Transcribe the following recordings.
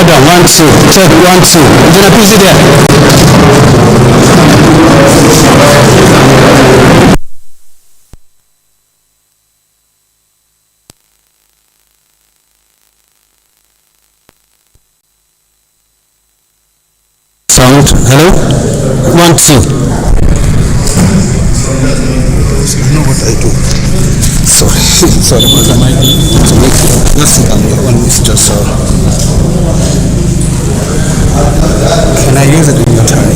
Well done. 1 2. Check 1 2. Engineer, please sit there. Sound. Hello. 1 2. I know what I do. Sorry, sorry about that. Let's sit down. One is just. Can I use it in your time?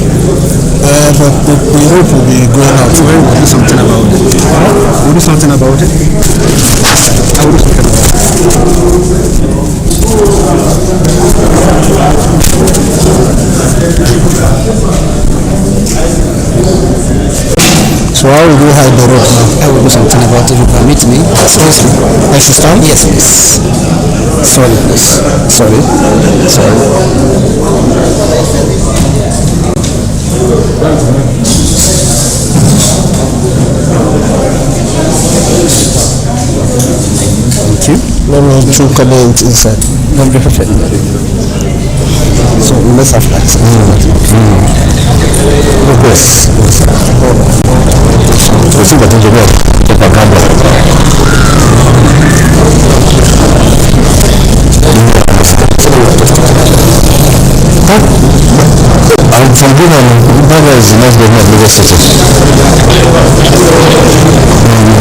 But we hope we'll be going out. So we'll do something about it. We'll do something about it. I will do something about it. So how will you hide the rope now? I will do something about it. You permit me? Excuse me. I should stand? Yes, please. Sorry, please. Sorry. Thank you. Let me throw comment inside. Not be perfect. So let's have that. Yes. We see that engineer propaganda. I'm from Guinea. Ghana is the next government of Lagos City.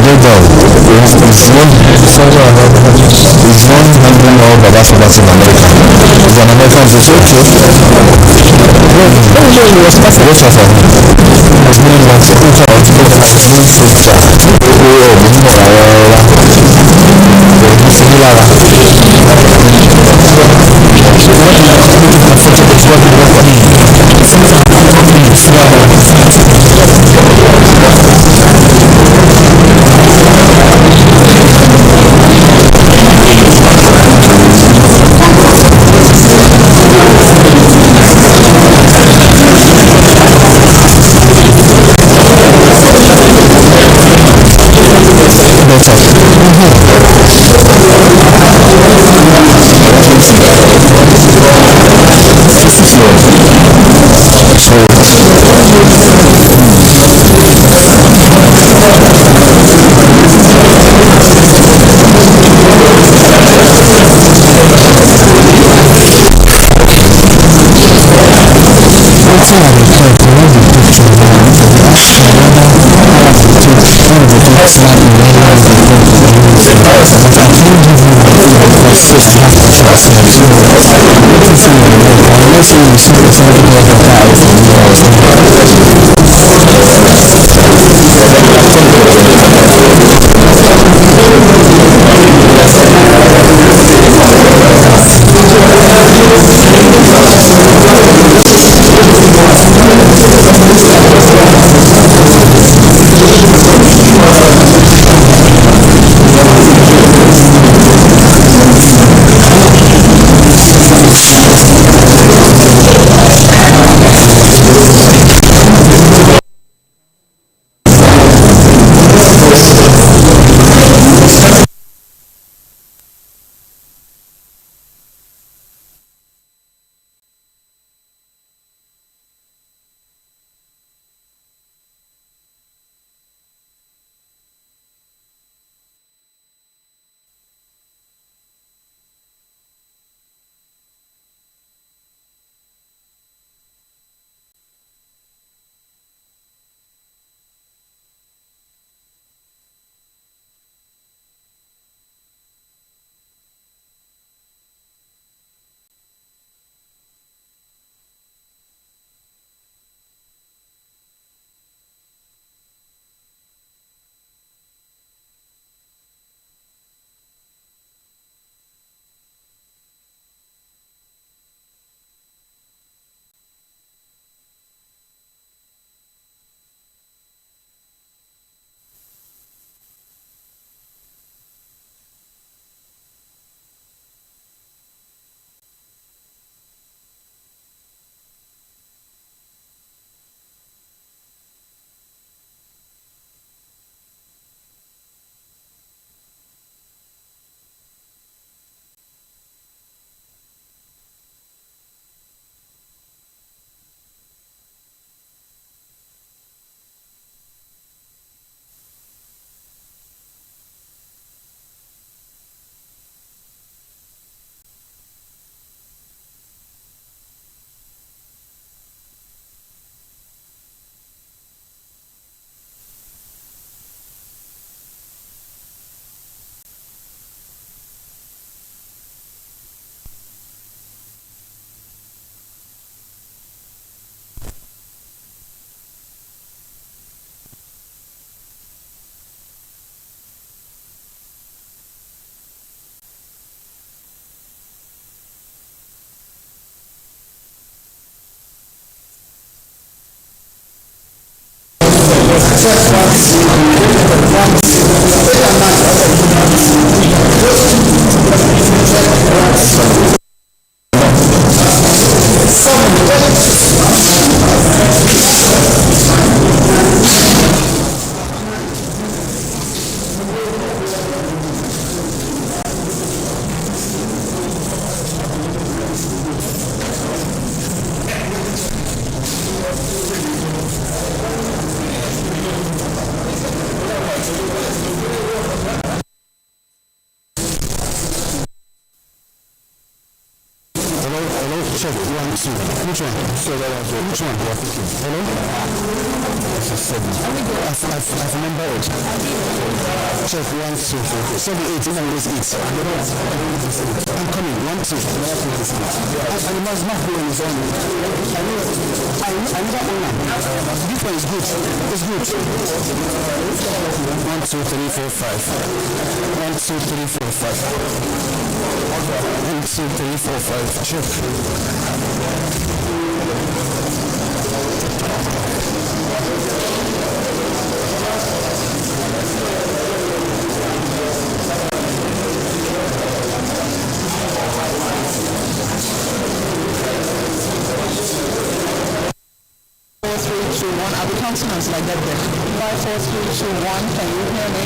No doubt. It's one handling all Baba Sabbath in America. It's an American social. He was part of it. His name was Check, 1, 2. Which one? Which one? Hello? This is 7. I've remembered it. Check, 1, 2, 3, 4. 7, 8, even this 8. I'm coming, 1, 2. And it must not be on his own. I never own them. This one is good. It's good. 1, 2, 3, 4, 5. 1, 2, 3, 4, 5. 1, 2, 3, 4, 5. Check. I'll be counting us like that then. 5, 4, 3, 2, 1. Can you hear me?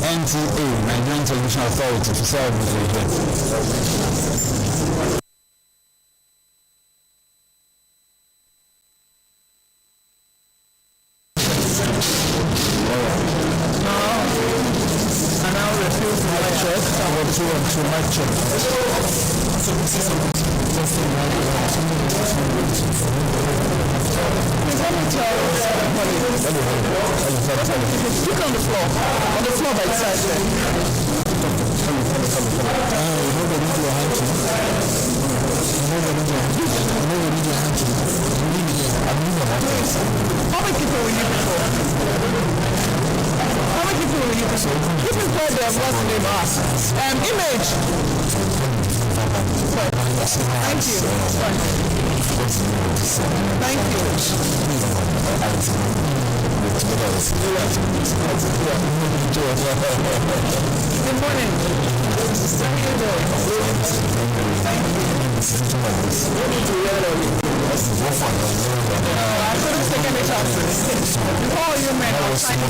NTA, Nigerian Television Authority, for service here. Look on the floor by the side there. How many people were you before? How many people were you before? You can call them, what's the name? Image. Thank you. Thank you. Good morning. How are you doing? Thank you. I couldn't take any chances. Before you men, I was trying to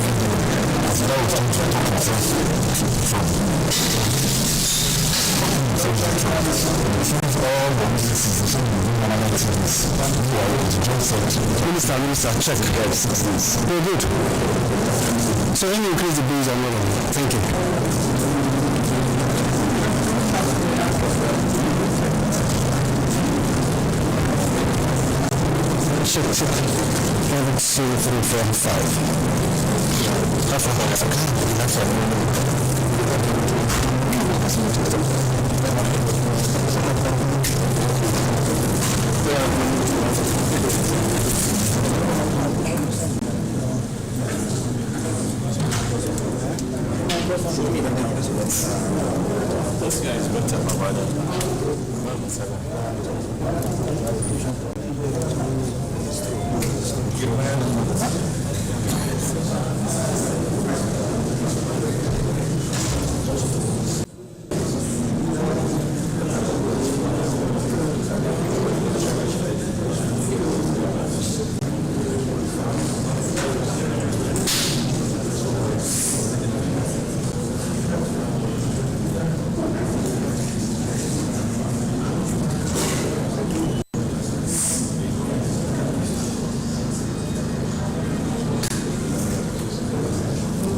Minister, check. Very good. So when you increase the bills, I'm not on. Thank you. Check. 1, 2, 3, 4, This guy is better, my brother.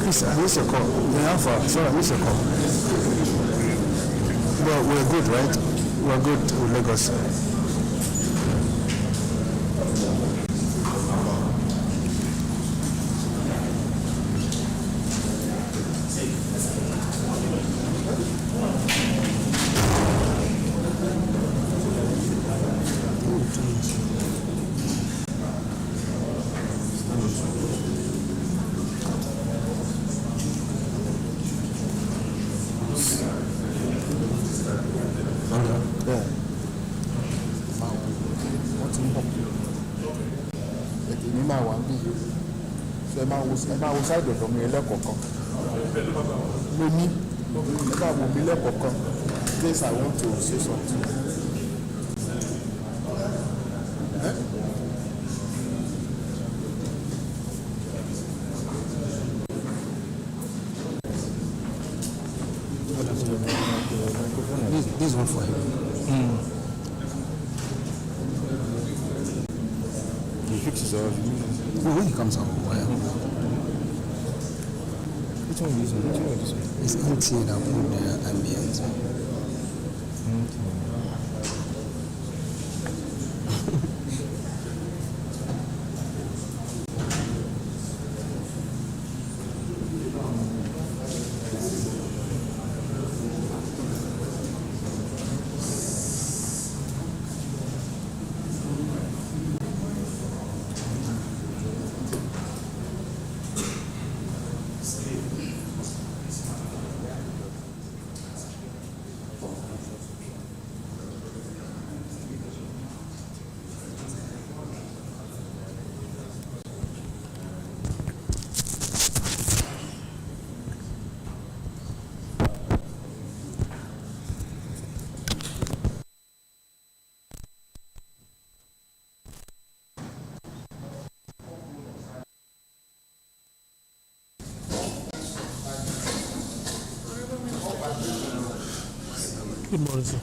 Chris, I missed your call. Sorry, I missed your call. Well, we're good, right? We're good with Lagos. ẹ máa wo sáìdì ọ̀dọ̀ mi ẹlẹ́kọ̀ọ̀kan mo ní ẹ máa wo mi lẹ́kọ̀ọ̀kan please I want to say something. This one for him. He fixes all. Well, when he comes out, Which one is it? it's empty and I put the ambient. Good morning, sir.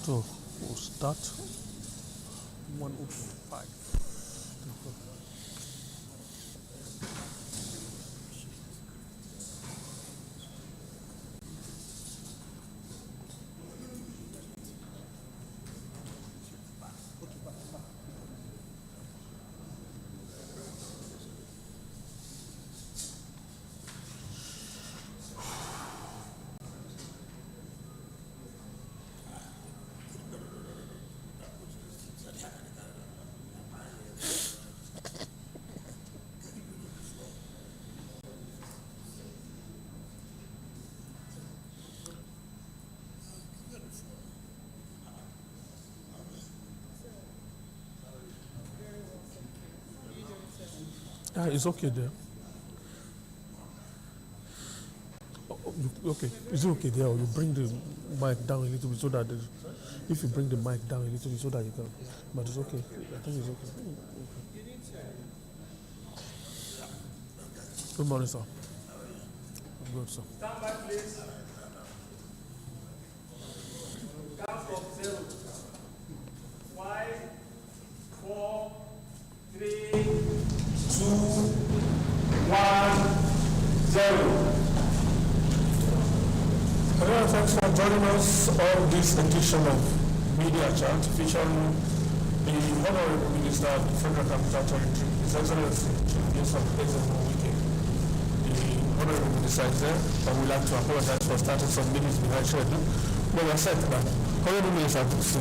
So we'll start 105. Yeah, it's okay there. Okay, is it okay there? Or you bring the mic down a little bit so that if you bring the mic down a little bit so that you can, but it's okay. I think it's okay. Good morning, sir. I'm good, sir. Stand by, please. Count from 0. 5, 4, 3, 2, 1, 0. Hello, thanks for joining us on this edition of Media Chat featuring the Honorable Minister of the Federal Capital Territory, His Excellency Joseph Ezemo-Wike. The Honorable Minister is there, and we'd like to apologize for starting some minutes behind schedule. But we are set that Honorable Minister, with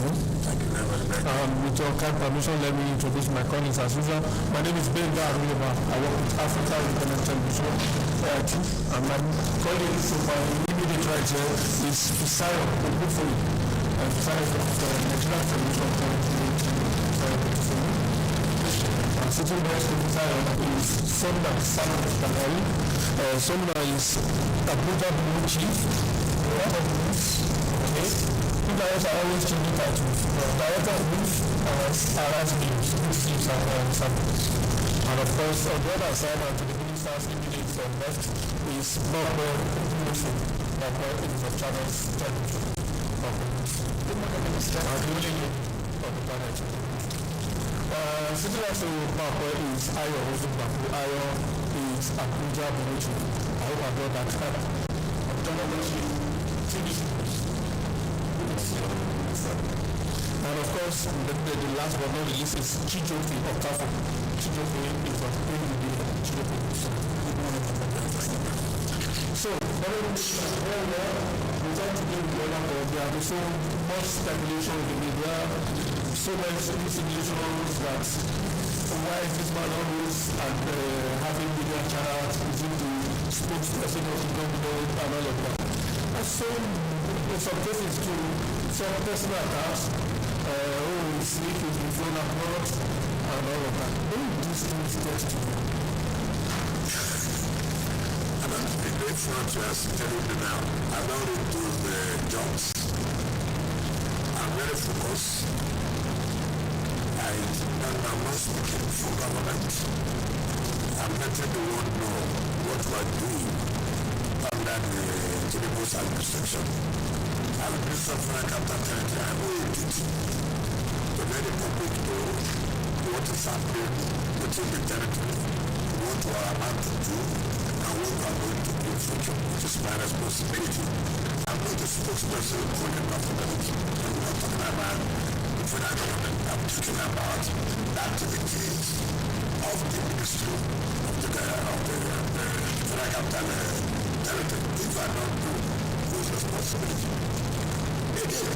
your kind permission, let me introduce my colleagues as usual. My name is Ben Garuleba. I work with Africa Independent Television, and my colleague to my immediate right here is Fisayo Ogufori. Fisayo is the Nigerian Television and sitting next to Fisayo is Sonda Samuel Kanari. Sonda is Abuja Blue Chief. You guys are always changing titles. Director of News Aras News, which is and of course, on the other side, and to the minister's immediate left, is Bobo Musu. Bobo is the channel's television. Good morning, Minister. Good morning, sitting next to Bobo is Ayo Ozubaku. Ayo is Abuja Buruju. I hope I got that right. I'm John Omochi. And of course, the last but not the least is Chijofi Okafo. Chijofi is of AUD. So, very well, we try to give the order, but there are so much speculation in the media, so many insinuations that why is this man always having media channels, is it the spokesperson of the government and all of that. And so, in some cases, to some personal attacks, sleep is been thrown abroad, and all of that. When these things get to you? I don't think they front to us telling me now. I don't read those jobs. I'm very focused. I'm not speaking for government. I'm letting the world know what we're doing under the Tinubu's administration. As Minister of Foreign Capital Territory, I owe a duty to let the public know what is happening within the territory, what we are about to do, and what we are going to do in the future, which is my responsibility. I'm not a spokesperson for the government. I'm not talking about the federal government. I'm talking about the activities of the Ministry of the Federal Capital Territory. If I don't do whose responsibility? Again,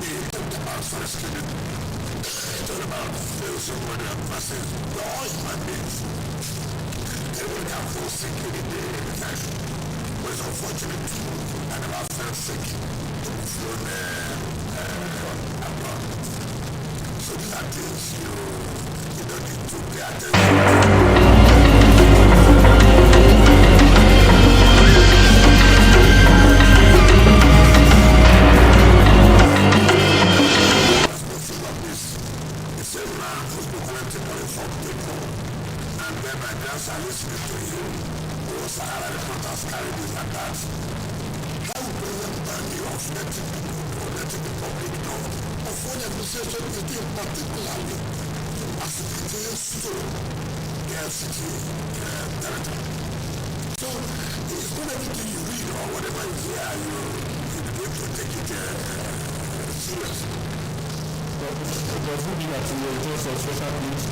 we talked about forest cleaning. We talked about somebody versus all human beings. Everyone can fall sick in the life. But it's unfortunate I never felt sick to be flown abroad. So these are things you don't need to pay attention. Are listening to you, or Sahara reporters carry these attacks. How will President Bani of letting the public know of what administration is doing, particularly as it pertains to the FCT territory? So, it's not everything you read or whatever you hear, you're going to take it seriously. But does it mean that you will just social news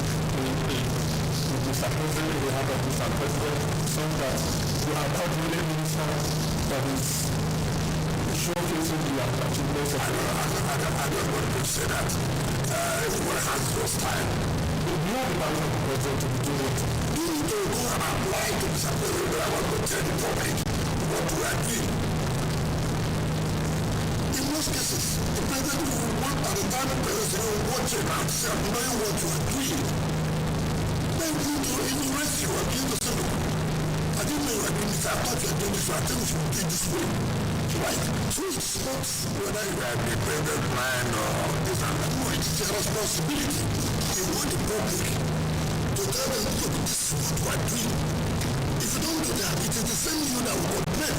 supposedly we have a Mr. President, some that you are not really minister that is showcasing the achievements of I don't want to say that. Everyone has those time. You have the power of the president to do it. You need to go and apply to Mr. President. I want to tell the public what we are doing. In most cases, the president will want at the time the president will watch it and say, I'm knowing what you are doing. Then you rest you are doing the same. I didn't know you were doing this. I thought you were doing this. So I think we should do it this way. Right? So it's not whether you are the president plan or this and that. No, it's a responsibility. You want the public to tell them, look, this is what we are doing. If you don't do that, it is the same you that will complain.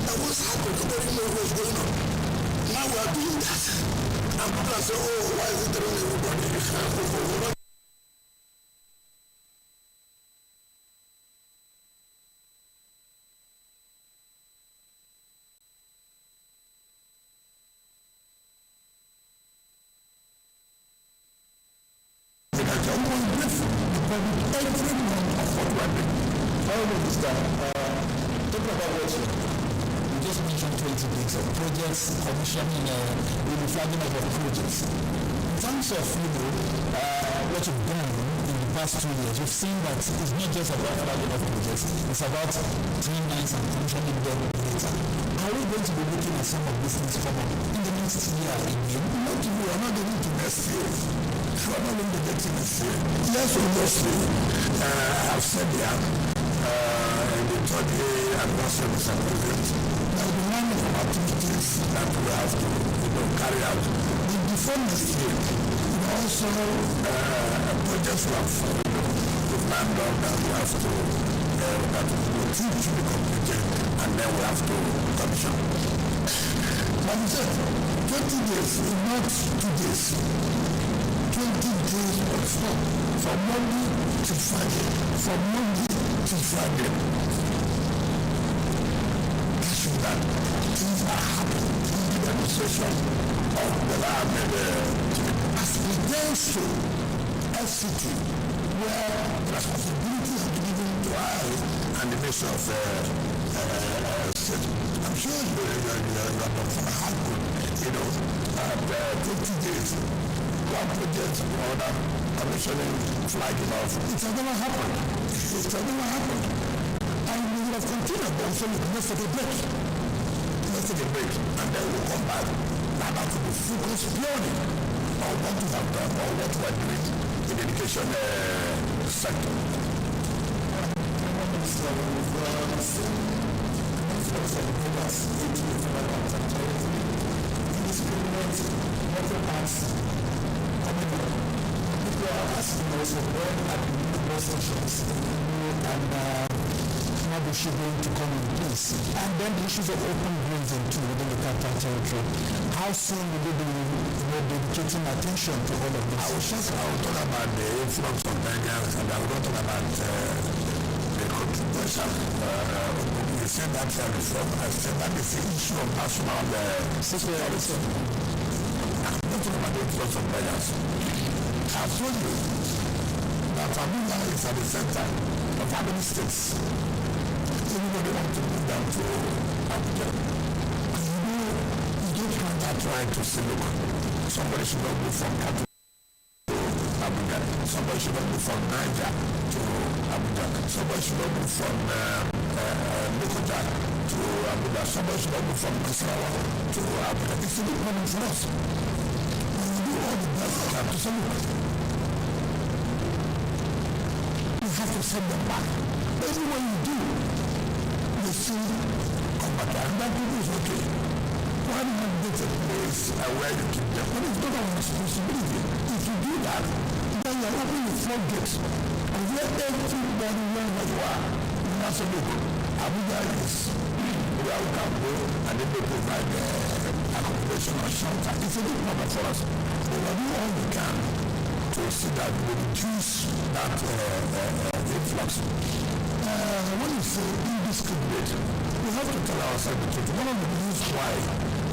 That what's happening, nobody knows what's going on. Now we are doing that. And people are saying, oh, why is it telling everybody? Talking about what you just mentioned mentioned 20 gigs of projects, commissioning, the flagging up of projects. In terms of, what you've done in the past 2 years, you've seen that it's not just about flagging up projects, it's about timelines and commissioning them later. Are we going to be looking at some of these things come up in the next year again? We are not going to next year. We are not going to get to next year. Yes, obviously, I have said here, in the third year anniversary of Mr. President, there will be one of our activities that we have to carry out. Before next year, we also projects we have to land on that we have to that will be completed, and then we have to commission. Like I said, 20 days is not 2 days. 20 days or so, from Monday to Friday, from Monday to Friday. That's that things are happening in the administration of the land as we then show FCT, where the responsibility is given to us and the nation of state. I'm sure you're hard good, 20 days. One project or other commissioning flagging off. It has never happened. It has never happened. And we will have continued, but also let's take a break. Let's take a break. And then we'll come back. Now to be focused purely on what we have done or what we are doing in the education sector. People are asking us when are the new bus stations and how is she going to come in place? And then the issues of open grazing too within the capital territory. How soon will they be dedicating attention to all of this? I will talk about the influx of Nigerians, and I will talk about the controversial. You said that reform. I said that is the issue of national security. I'm not talking about the influx of Nigerians. I told you that Abuja is at the center of how many states. Everybody wants to move down to Abuja. And you don't have that right to say, look, somebody should not move from Katu to Abuja. Somebody should not move from Niger to Abuja. Somebody should not move from Lokoja to Abuja. Somebody should not move from Nasarawa to Abuja. It's a big problem for us. All the best I can to say, look, you have to send them back. Everywhere you do, you see, come back. And that people is okay. Why do you get a place where you keep them? But it's not our responsibility. If you do that, then you're opening the floodgates. And where everybody knows where you are, you have to look. Abuja is where we can go, and then they provide accommodation or shelter. It's a big problem for us. We will do all we can to see that we reduce that influx. When you say indiscriminate, we have to tell ourselves the truth. One of the reasons why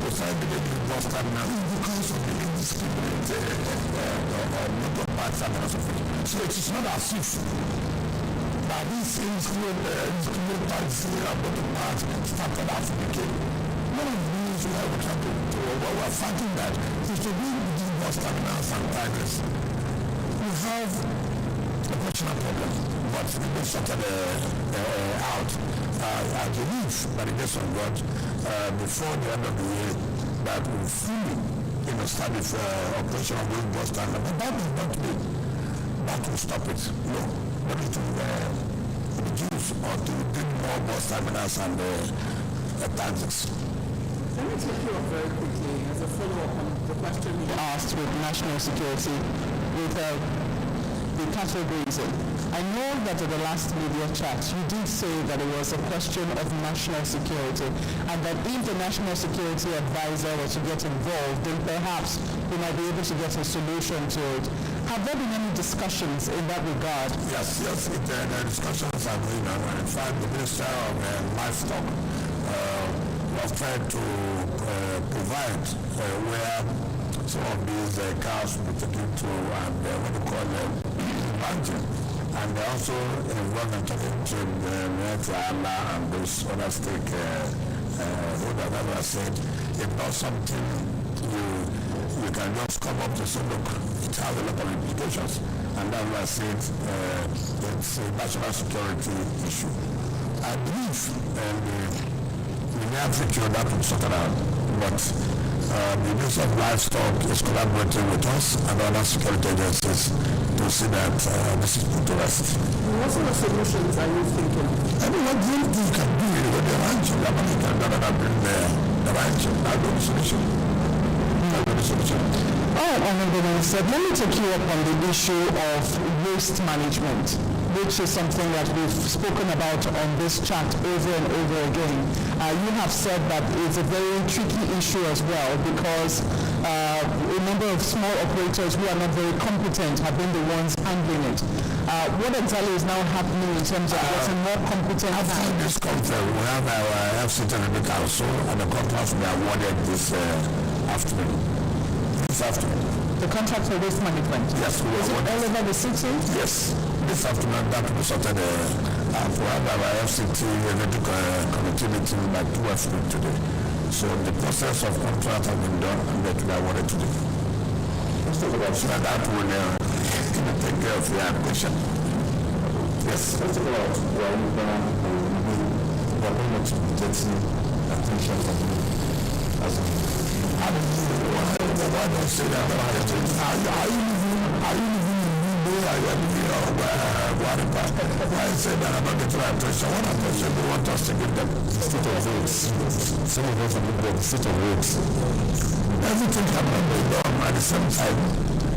we find the bus terminal is because of the indiscriminate number of bad terminals of it. So it is not as if that these indiscriminate taxi and bottom parts started out from the game. One of the reasons why we try to what we are fighting that is to bring these bus terminals and tigers. We have a personal problem, but we will sort it out. I believe, by the grace of God, before the end of the year, that we will fully start the operation of those bus terminals. But that will not be, that will stop it. No, but it will reduce or to bring more bus terminals and taxis. Let me take you up very quickly as a follow-up on the question you asked with national security, with the cattle grazing. I know that at the last media chat, you did say that it was a question of national security, and that if the national security advisor were to get involved, then perhaps we might be able to get a solution to it. Have there been any discussions in that regard? Yes, the discussions are going on. In fact, the Minister of Livestock was trying to provide where some of these cows will be taken to and what we call banking. And they also involved in talking to Allah and those other stake what I said, it's not something you can just come up to say, look, it has a lot of implications. And that's why I said it's a national security issue. I believe in the near future that will sort it out. But the Ministry of Livestock is collaborating with us and other security agencies to see that this is put to rest. What sort of solutions are you thinking? I mean, what do you think you can do with the ranching? I mean, you can bring the ranching. That's the solution. All right, Honorable Minister, let me take you up on the issue of waste management, which is something that we've spoken about on this chat over and over again. You have said that it's a very tricky issue as well because a number of small operators who are not very competent have been the ones handling it. What exactly is now happening in terms of getting more competent? After this conference, we have our FCT Review Council and the contracts we awarded this afternoon. The contract for waste management? Yes. Is it all over the city? Yes. This afternoon that will be sorted for our FCT Review Committee meeting by 12 today. So the process of contract has been done and that will be awarded today. So that will take care of your question. Yes. First of all, we are very much getting attention from you. Why don't say that? Are you living in Dubai? Are you living in Guatemala? Why say that about the attention? What attention do you want us to give them? The state of roads. Some of us are looking at the state of roads. Everything cannot be done at the same time.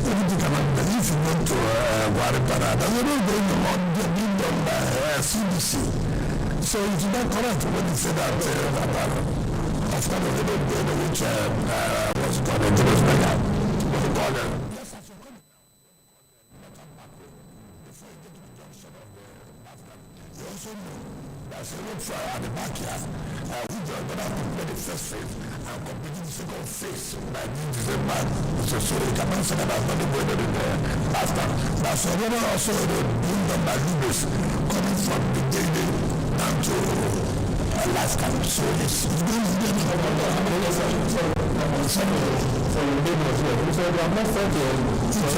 Everything cannot be done. If you go to Guatemala, there's a road going on being done by CDC. So it's not correct when you say that after the little bit which was called a Jewish beggar. What we call it. You also know there's a road for at the back here. We just got out to play the first phase and completing the second phase by December. So you can answer that as not going on in the last time. That's another also being done by Lubis coming from the daily down to last time. So it's going to be a so your neighbor as well. So I'm not friends with you. So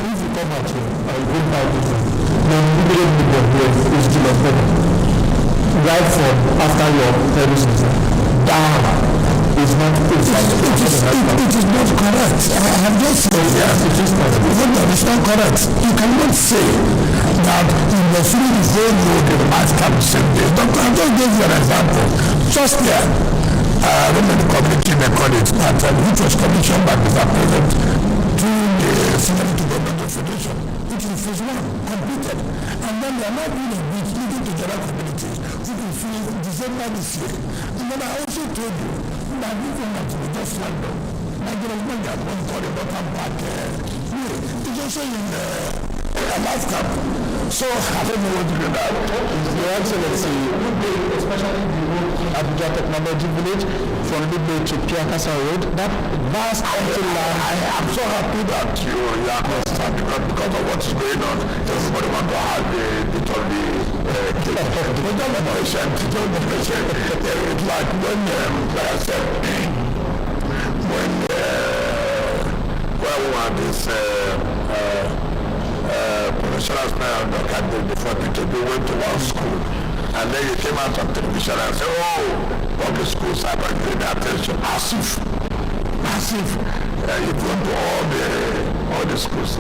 if you come out here, I will bring back with you. Then you will be here is still a problem. Right from after your services down is not it is not correct. I have just said that it is not. It's not correct. You cannot say that in the free zone road in the mass camp same day. Doctor, I just gave you an example. Just there. I don't know the committee they call it, but which was commissioned by Mr. President to the Senate Government Federation, which is phase 1, completed. And then they are not doing a bit leading to general community, which will finish in December this year. And then I also told you that we don't have to be just like them. Nigerians don't get one call about come back. It's also in a life camp. So I don't know what to do now. Your Excellency, especially the road Abuja Technology Village from Libre to Piakasa Road, that vast empty land. I am so happy that you understand because of what is going on. Everybody want to have a bit of the patient. It's like when like I said, when we had this professional style before we went to one school. And then you came out on television and said, oh, public schools are not paying attention. As if you go to all the schools.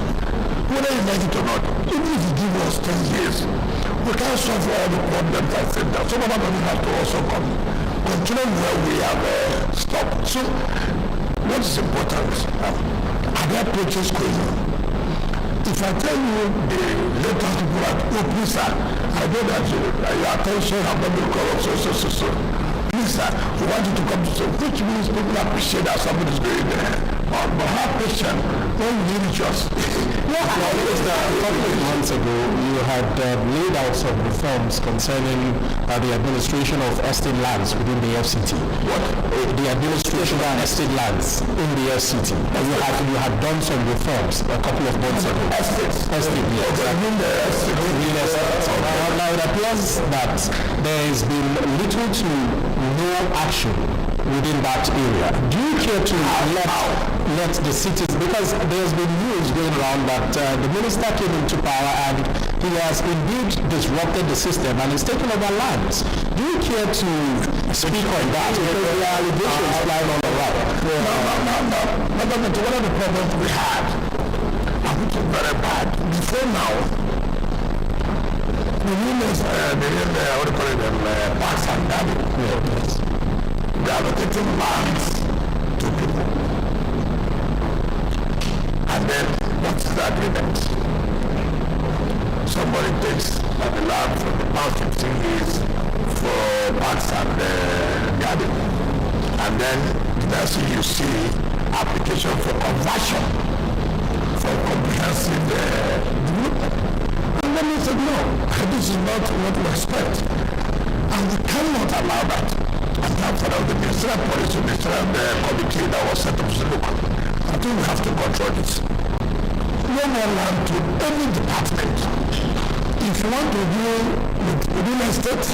Whether you like it or not, even if you give us 10 years, we can't solve all the problems I said that. Some of them have to also continue where we have stopped. So, what is important? Are there approaches going on? If I tell you the latest people at please sir, I know that your attention have not been corrupt, so. Please sir, we want you to come to say, which means people appreciate that somebody is going there. But how question when you reach us. A couple of months ago, you had laid out some reforms concerning the administration of estate lands within the FCT. What? The administration of estate lands in the FCT. You had done some reforms a couple of months ago. Estates. Estate, yes. I mean the estate. Real estate. Now it appears that there has been little to no action within that area. Do you care to let the cities, because there's been news going around that the minister came into power and he has indeed disrupted the system and is taking over lands. Do you care to speak on that? Because there are allegations flying on the right. No. One of the problems we had, and which is very bad, before now, the minister, what do you call it, parks and gardens. They are allocating lands to people. And then, what's the agreement? Somebody takes the land for the past 15 years for parks and garden. And then, that's when you see application for conversion for comprehensive development. And then we said, no, this is not what we expect. And we cannot allow that. And after the ministerial policy, ministerial committee that was set up to look, I think we have to control this. No more land to any department. If you want to deal with real estate,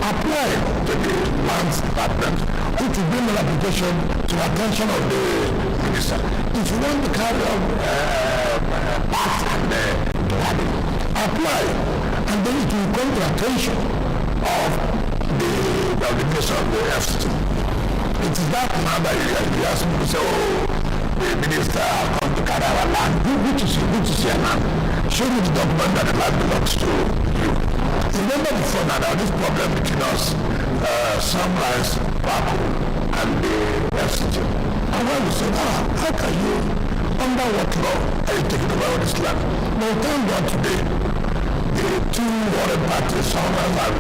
apply to the lands department, which will bring an application to the attention of the minister. If you want to carry on parks and garden, apply, and then it will come to attention of the minister of the FCT. It is that now that you ask me to say, oh, the minister come to carry our land. Which is your land? Show me the document that the land belongs to you. Remember before now, there was this problem between us, Sunrise, Paco, and the FCT. And when we said, how can you, under what law are you taking over this land? Now, thank God today, the two water parties, Sunrise and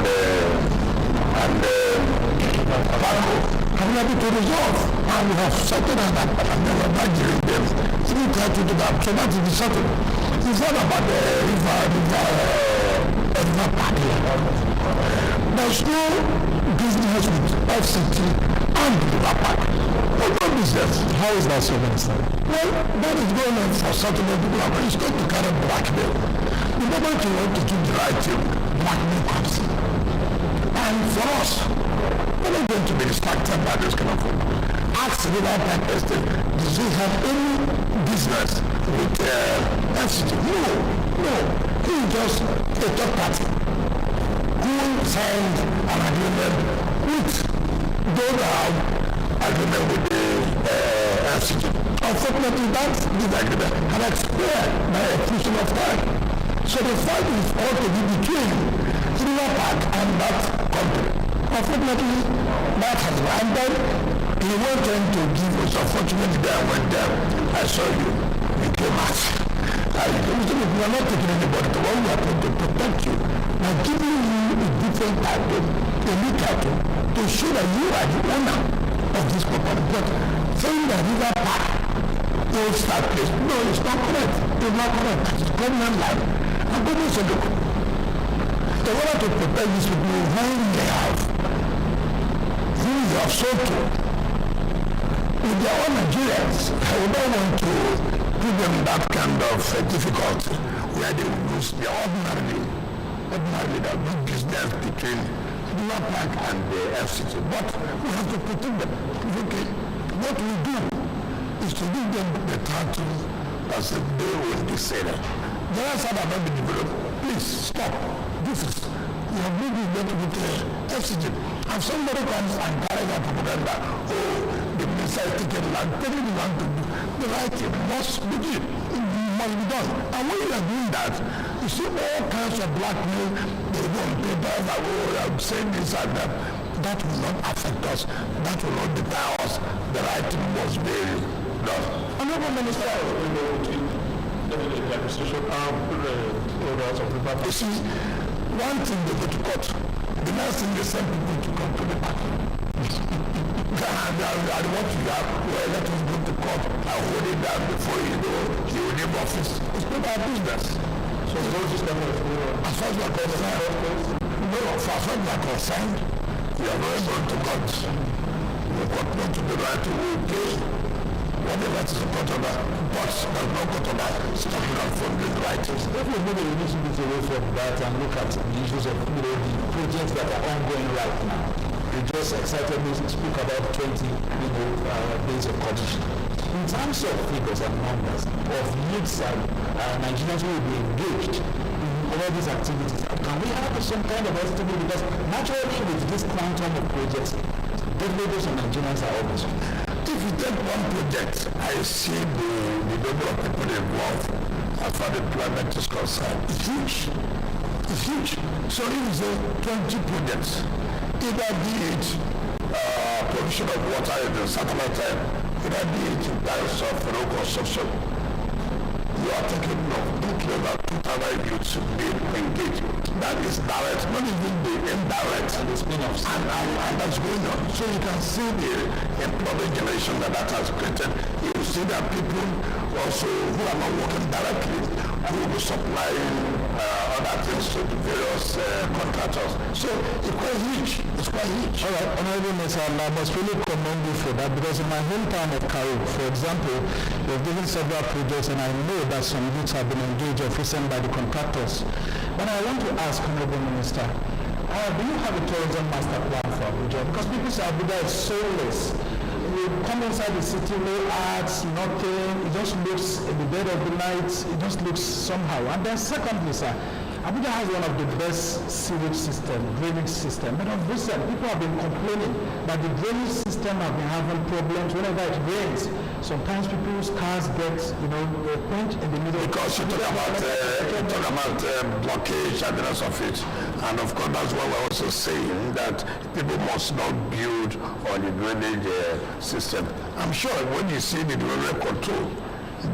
Paco, have been able to resolve. And we have settled that, and never badgering them. Even try to do that, so that is the settle. It's not about the river party. There's no business with FCT and the river party. No business. How is that so, Minister? Well, that is going on for certain people, but it's going to carry blackmail. The moment you want to do the right thing, blackmail comes in. And for us, we're not going to be distracted by this kind of thing. Ask River Park Estate, does he have any business with FCT? No. He is just a third party who signed an agreement with those that have agreement with the FCT. Unfortunately, that agreement had expired by a function of time. So the fight is all to be between River Park and that company. Unfortunately, that has ended. He went on to give us, unfortunately, there I went there. I saw you. You came out. We are not taking anybody to one. We are trying to protect you. We are giving you a different title, a new title, to show that you are the owner of this property. But saying that River Park owns that place, no, it's not correct. It's not correct. It's government land. And government said, look, they wanted to protect these people who they have sold to. With their own Nigerians, I would not want to put them that kind of difficulty where they will lose their ordinarily that big business between River Park and the FCT. But we have to protect them. Okay. What we do is to give them the title as a they will decide. There are some that have been developed. Please stop. This is you have been developed with the FCT. And somebody comes and carries out propaganda, the minister is taking land, taking the land to do the right thing must be done. And when you are doing that, you see all kinds of blackmail, they go on papers that I'm saying this and that. That will not affect us. That will not deter us. The right thing must be done. Honorable Minister, you see, one thing they go to court, the next thing they send people to come to the party. And what you have, let us go to court and hold it down before you know you will leave office. It's not our business. So the whole system is as far as we are concerned, no, as far as we are concerned, we are not going to court. The court not to the right to pay whatever is a court order, but there's no court order stopping us from doing right. Definitely, maybe we need to move away from that and look at the issues of the projects that are ongoing right now. You just excitedly speak about 20 days of completion. In terms of figures and numbers of youths and Nigerians who will be engaged in all these activities, can we have some kind of estimate? Because naturally with this quantum of projects, definitely some Nigerians are always. If you take one project, I see the number of people involved as far as employment is concerned. It's huge. It's huge. So if you say 20 projects, either be it provision of water in the satellite time, either be it in terms of road construction, you are taking about 2,000 youths being engaged. That is direct, not even the indirect, and that's going on. So you can see the employment generation that has created. You see that people also who are not working directly, who will be supplying other things to the various contractors. So it's quite huge. It's quite huge. All right, Honorable Mr. I must really commend you for that, because in my hometown of Karu, for example, they've given several projects, and I know that some youths have been engaged or recently by the contractors. But I want to ask, Honorable Minister, do you have a tourism master plan for Abuja? Because people say Abuja is soulless. You come inside the city, no arts, nothing. It just looks, in the dead of the night, it just looks somehow. And then secondly, sir, Abuja has one of the best sewage system, drainage system. But of recent, people have been complaining that the drainage system have been having problems whenever it rains. Sometimes people's cars get, quenched in the middle. Because you talk about blockage and the rest of it. And of course, that's why we're also saying that people must not build on the drainage system. I'm sure when you see the drainage control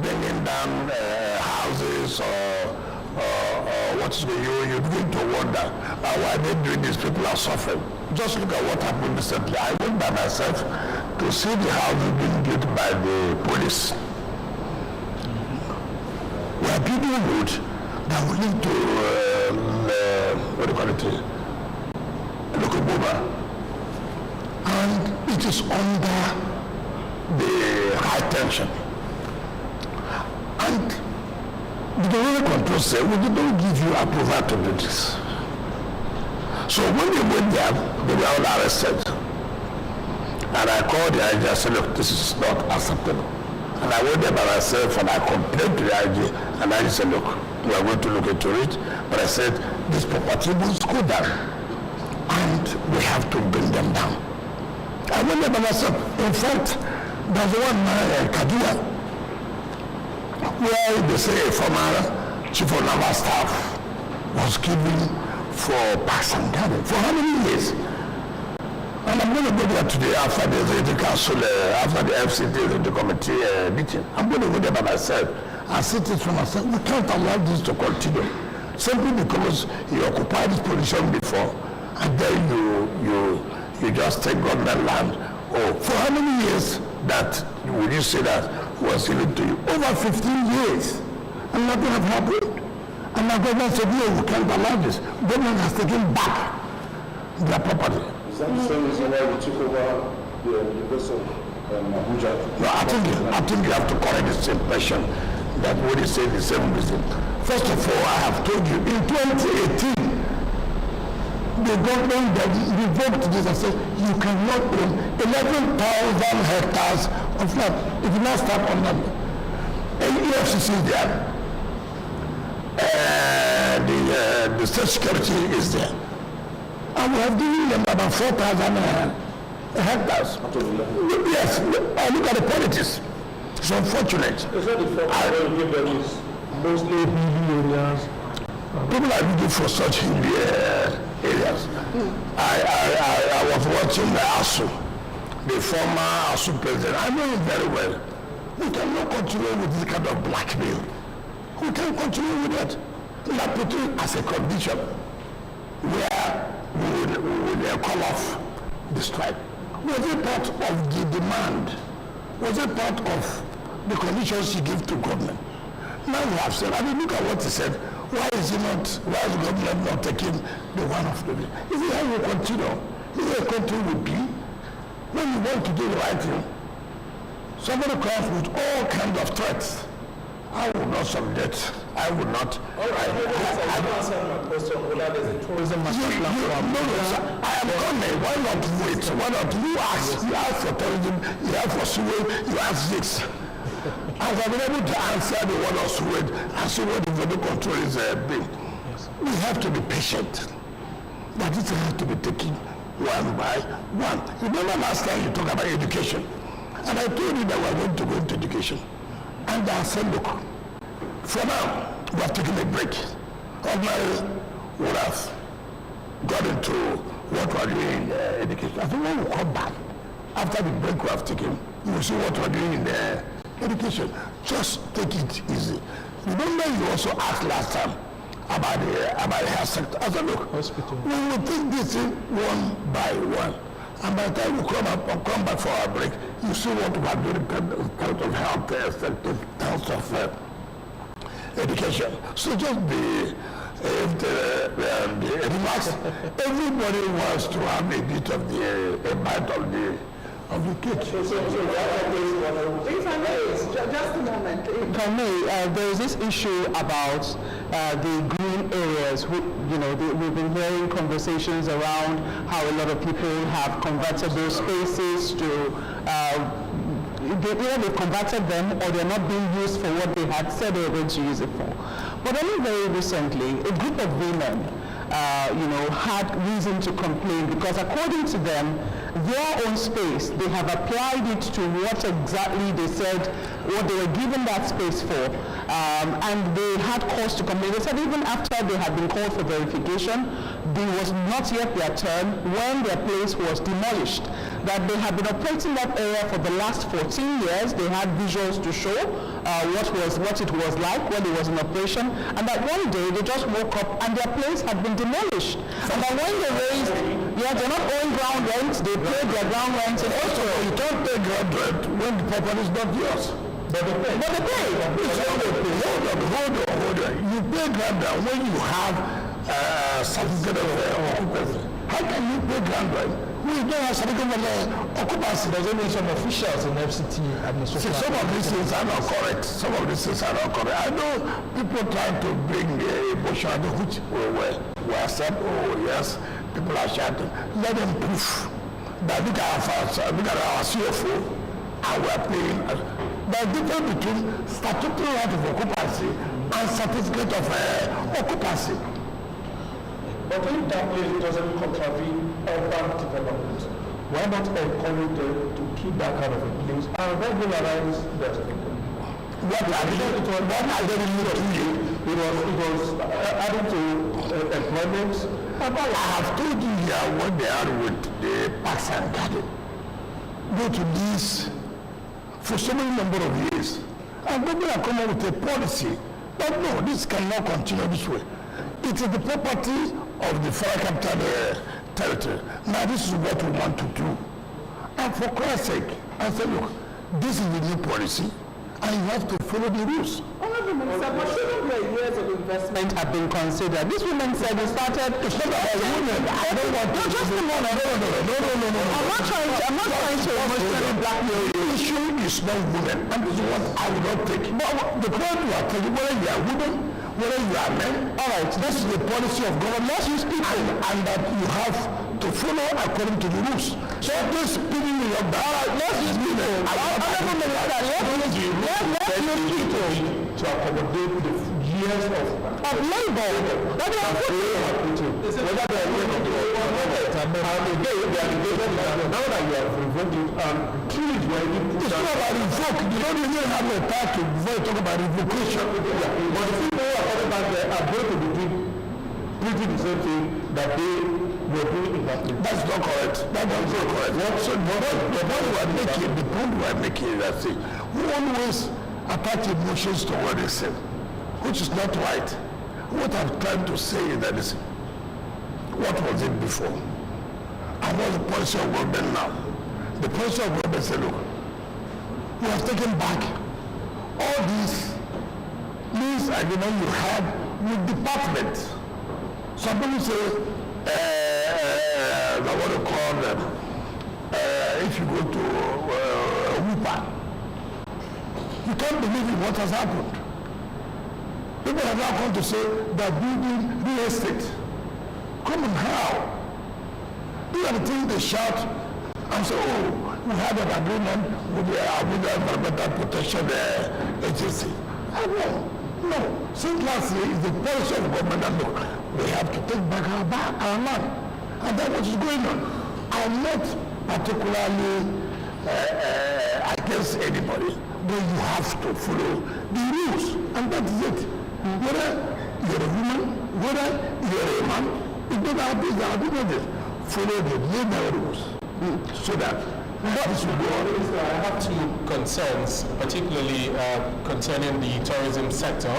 bringing down houses or what's going on, you're going to wonder why they're doing this. People are suffering. Just look at what happened recently. I went by myself to see the houses being built by the police. Where people would that will lead to what do you call it? Local Boba. And it is under the high tension. And the Drainage Control said, we don't give you approval to do this. So when they went there, they were all arrested. And I called the IG and said, look, this is not acceptable. And I went there by myself and I complained to the IG, and I said, look, we are going to look into it. But I said, this property must go down. And we have to bring them down. I went there by myself. In fact, there's one man, Kadua, where they say a former chief of naval staff was given for Parks and Garden. For how many years? And I'm going to go there today after the council, after the FCT, the committee meeting. I'm going to go there by myself and sit it for myself. We can't allow this to continue. Simply because you occupied this position before, and then you just take government land. Oh, for how many years that would you say that was given to you? Over 15 years, and nothing has happened. And now government said, no, we can't allow this. Government has taken back their property. Is that the same reason why we took over the University of Abuja? No, I think you have to correct this impression that what is saying the same reason. First of all, I have told you, in 2018, the government that revoked this and said, you cannot own 11,000 hectares of land. If you not start on them, and EFCC is there, the state security is there. And we have given them about 4,000 hectares. Yes, I look at the politics. It's unfortunate. It's not the fact that we give them is mostly hilly areas. People are looking for such hilly areas. I was watching the ASU, the former ASU president. I know him very well. We cannot continue with this kind of blackmail. We can continue with that. We are putting as a condition where we will call off the strike. Was it part of the demand Was it part of the conditions she gave to government? Now we have said, I mean, look at what he said. Why is the government not taking the one of the day? Is it how you continue? Is it a country will be? When you want to do the right thing, somebody comes with all kinds of threats. I will not submit. I will not. All right, I don't answer my question. Whether there's a tourism master plan sir, I am coming. Why not wait? Why not you ask? You ask for tourism, you ask for sewage, you ask this. I was able to answer the one of sewage and see what the weather control is being. Yes. We have to be patient. But it has to be taken one by one. Remember last time you talked about education, and I told you that we are going to go into education. And I said, look, for now, we have taken a break. Ordinarily, we would have got into what we are doing in education. I think when we come back, after the break we have taken, you will see what we are doing in education. Just take it easy. Remember you also asked last time about the health sector. I said, look, hospital. We will take this in one by one. And by the time we come back for our break, you see what we are doing in terms of health sector, in terms of education. So just be relaxed. Everybody wants to have a bit of a bite of the cake. If I may, just a moment. If I may, there is this issue about the green areas. We've been hearing conversations around how a lot of people have converted those spaces to either they converted them or they're not being used for what they had said they were going to use it for. But only very recently, a group of women had reason to complain because according to them, their own space, they have applied it to what exactly they said, what they were given that space for, and they had cause to complain. They said even after they had been called for verification, it was not yet their turn when their place was demolished. That they had been operating that area for the last 14 years. They had visuals to show what it was like when it was in operation, and that one day they just woke up and their place had been demolished. And that when they raised, they're not owing ground rent, they paid their ground rent. And also, you don't pay ground rent when the property is not yours. But they pay. Hold on. You pay ground rent when you have certificate of occupancy. How can you pay ground rent? We don't have certificate of occupancy. There's only some officials in FCT administration. Some of these things are not correct. I know people trying to bring emotion, which we accept. Oh yes, people are shouting. Let them prove that look at our CFO, and we are paying. The difference between statutory right of occupancy and certificate of occupancy. But if that place doesn't contravene urban development, why not encourage them to keep that kind of a place and regularize their spending? What are they doing to you? It was adding to employment. I have told you here what they are with the Parks and Garden. Go to this for so many number of years. And government are coming with a policy. But no, this cannot continue this way. It is the property of the federal capital territory. Now this is what we want to do. And for Christ's sake, I said, look, this is the new policy, and you have to follow the rules. Honorable Minister, but shouldn't the years of investment have been considered? This woman said it started. It's not about women. I don't want to. Just a moment. No. I'm not trying to emotionally blackmail you. The issue is not women, and this is what I will not take. But the point you are taking, whether you are women, whether you are men, all right, this is the policy of government. Let's use people, and that you have to follow according to the rules. So this putting me up there, all right, let's use people. Let's use people to accommodate the years of labor. That's what I'm putting. Whether they are women or again, they are debating now that you have revoked it, and trees were even put It's not about revoke. You don't even have a part to talk about revocation. But the people who are talking about there are going to be doing pretty the same thing that they were doing in that place. That's not correct. That's not correct. The point we are making is that we always attach emotions to what they say, which is not right. What I'm trying to say is that what was it before? And what's the policy of government now? The policy of government said, look, we have taken back all these lease agreement you had with departments. Some people say, what do you call them? If you go to WUPA, you can't believe in what has happened. People have now come to say they're building real estate. Come on, how? These are the things they shout and say, oh, we had an agreement with the Environmental Protection Agency. No. Since last year, it's the policy of the government that look, we have to take back our land. And that's what is going on. I'm not particularly against anybody, but you have to follow the rules, and that is it. Whether you're a woman, whether you're a man, it doesn't have this, follow the legal rules, so that this will go on. I have two concerns, particularly concerning the tourism sector.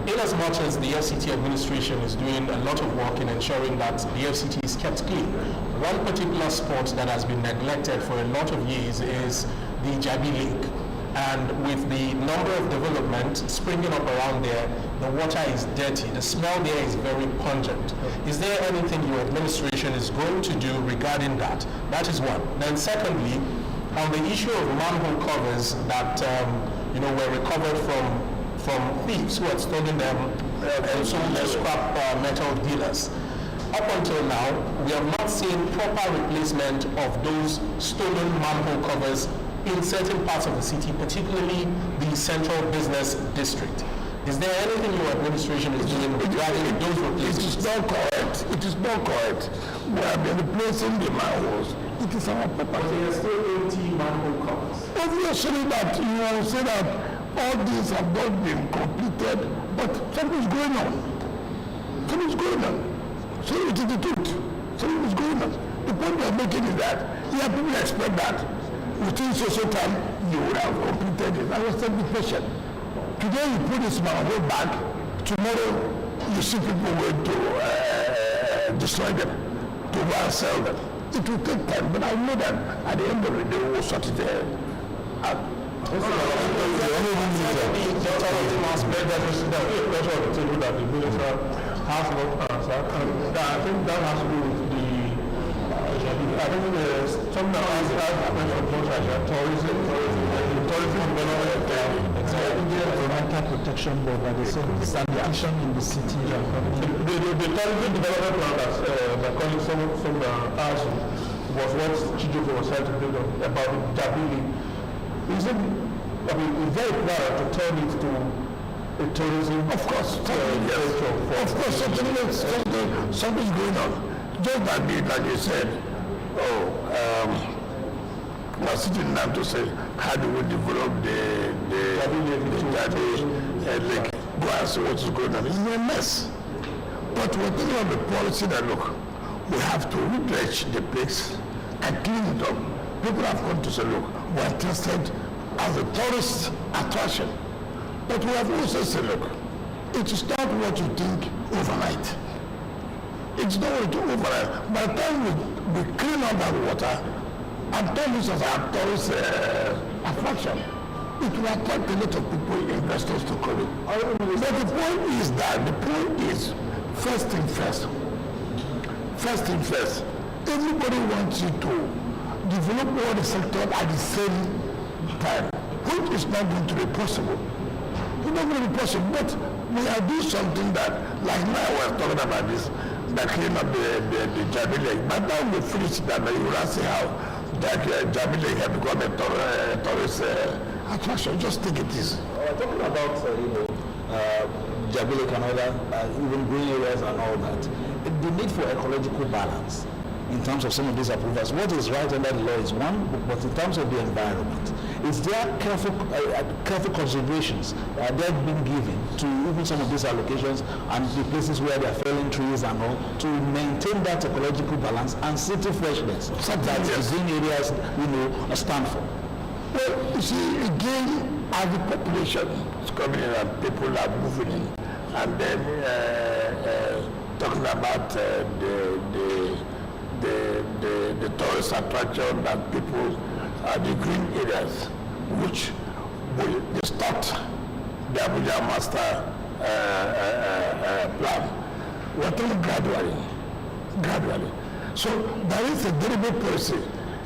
In as much as the FCT administration is doing a lot of work in ensuring that the FCT is kept clean, one particular spot that has been neglected for a lot of years is the Jabi Lake. And with the number of development springing up around there, the water is dirty. The smell there is very pungent. Is there anything your administration is going to do regarding that? That is one. Then secondly, on the issue of manhole covers that were recovered from thieves who had stolen them and sold to scrap metal dealers. Up until now, we have not seen proper replacement of those stolen manhole covers in certain parts of the city, particularly the central business district. Is there anything your administration is doing regarding those replacements? It is not correct. It is not correct. We have been replacing the manholes. It is our property. But there are still empty manhole covers. Obviously that you will say that all these have not been completed, but something is going on. Something is going on. So it is the truth. Something is going on. The point we are making is that, people expect that within social time you would have completed it. I was telling the patient. Today you put this manhole back, tomorrow you see people going to destroy them, to go and sell them. It will take time, but I know that at the end of the day we will sort it out. I think that has to do with the I think some tourism development, Environmental Protection Board, that is sanitation in the city. The tourism development plan that my colleague from asked was what Chijoko was trying to build on about the Jabi. Is it? I mean, it's very clear to turn it to a tourism. Of course, of course, something's going on. Just like you said. We're sitting down to say, how do we develop the lake? Go and see what is going on. It's a mess. But we're thinking of the policy that, look, we have to re-dredge the place and clean it up. People have come to say, look, we're interested as a tourist attraction. But we have also said, look, it is not what you think overnight. It's not what you overnight. By the time we clean up that water and turn this as a tourist attraction, it will attract a lot of people, investors to come in. But the point is, first thing first. First thing first. Everybody wants you to develop all the sector at the same time, which is not going to be possible. It's not going to be possible, but we are doing something that, like now we're talking about this, that clean up the Jabi Lake. But now we finish that, you will see how Jabi Lake has become a tourist attraction. Just take it easy. Talking about Jabi Lake and all that, even green areas and all that, the need for ecological balance in terms of some of these approvals. What is right under the law is one, but in terms of the environment, is there careful considerations that are being given to even some of these allocations and the places where they are felling trees and all to maintain that ecological balance and city freshness that the green areas, stand for? Well, you see, again, as the population is coming in and people are moving in, and then talking about the tourist attraction that people, the green areas. which will distort the Abuja master plan. We're talking gradually. So there is a deliberate policy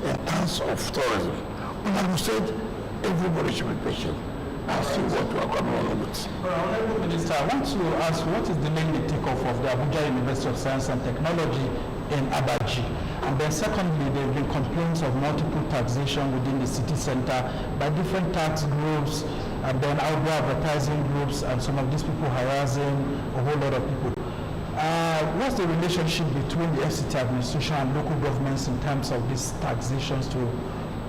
in terms of tourism. But like I said, everybody should be patient and see what we are coming on with. Honorable Minister, I want to ask, what is delaying the takeoff of the Abuja University of Science and Technology in Abaji? And then secondly, there have been complaints of multiple taxation within the city center by different tax groups, and then outdoor advertising groups, and some of these people harassing a whole lot of people. What's the relationship between the FCT administration and local governments in terms of these taxations to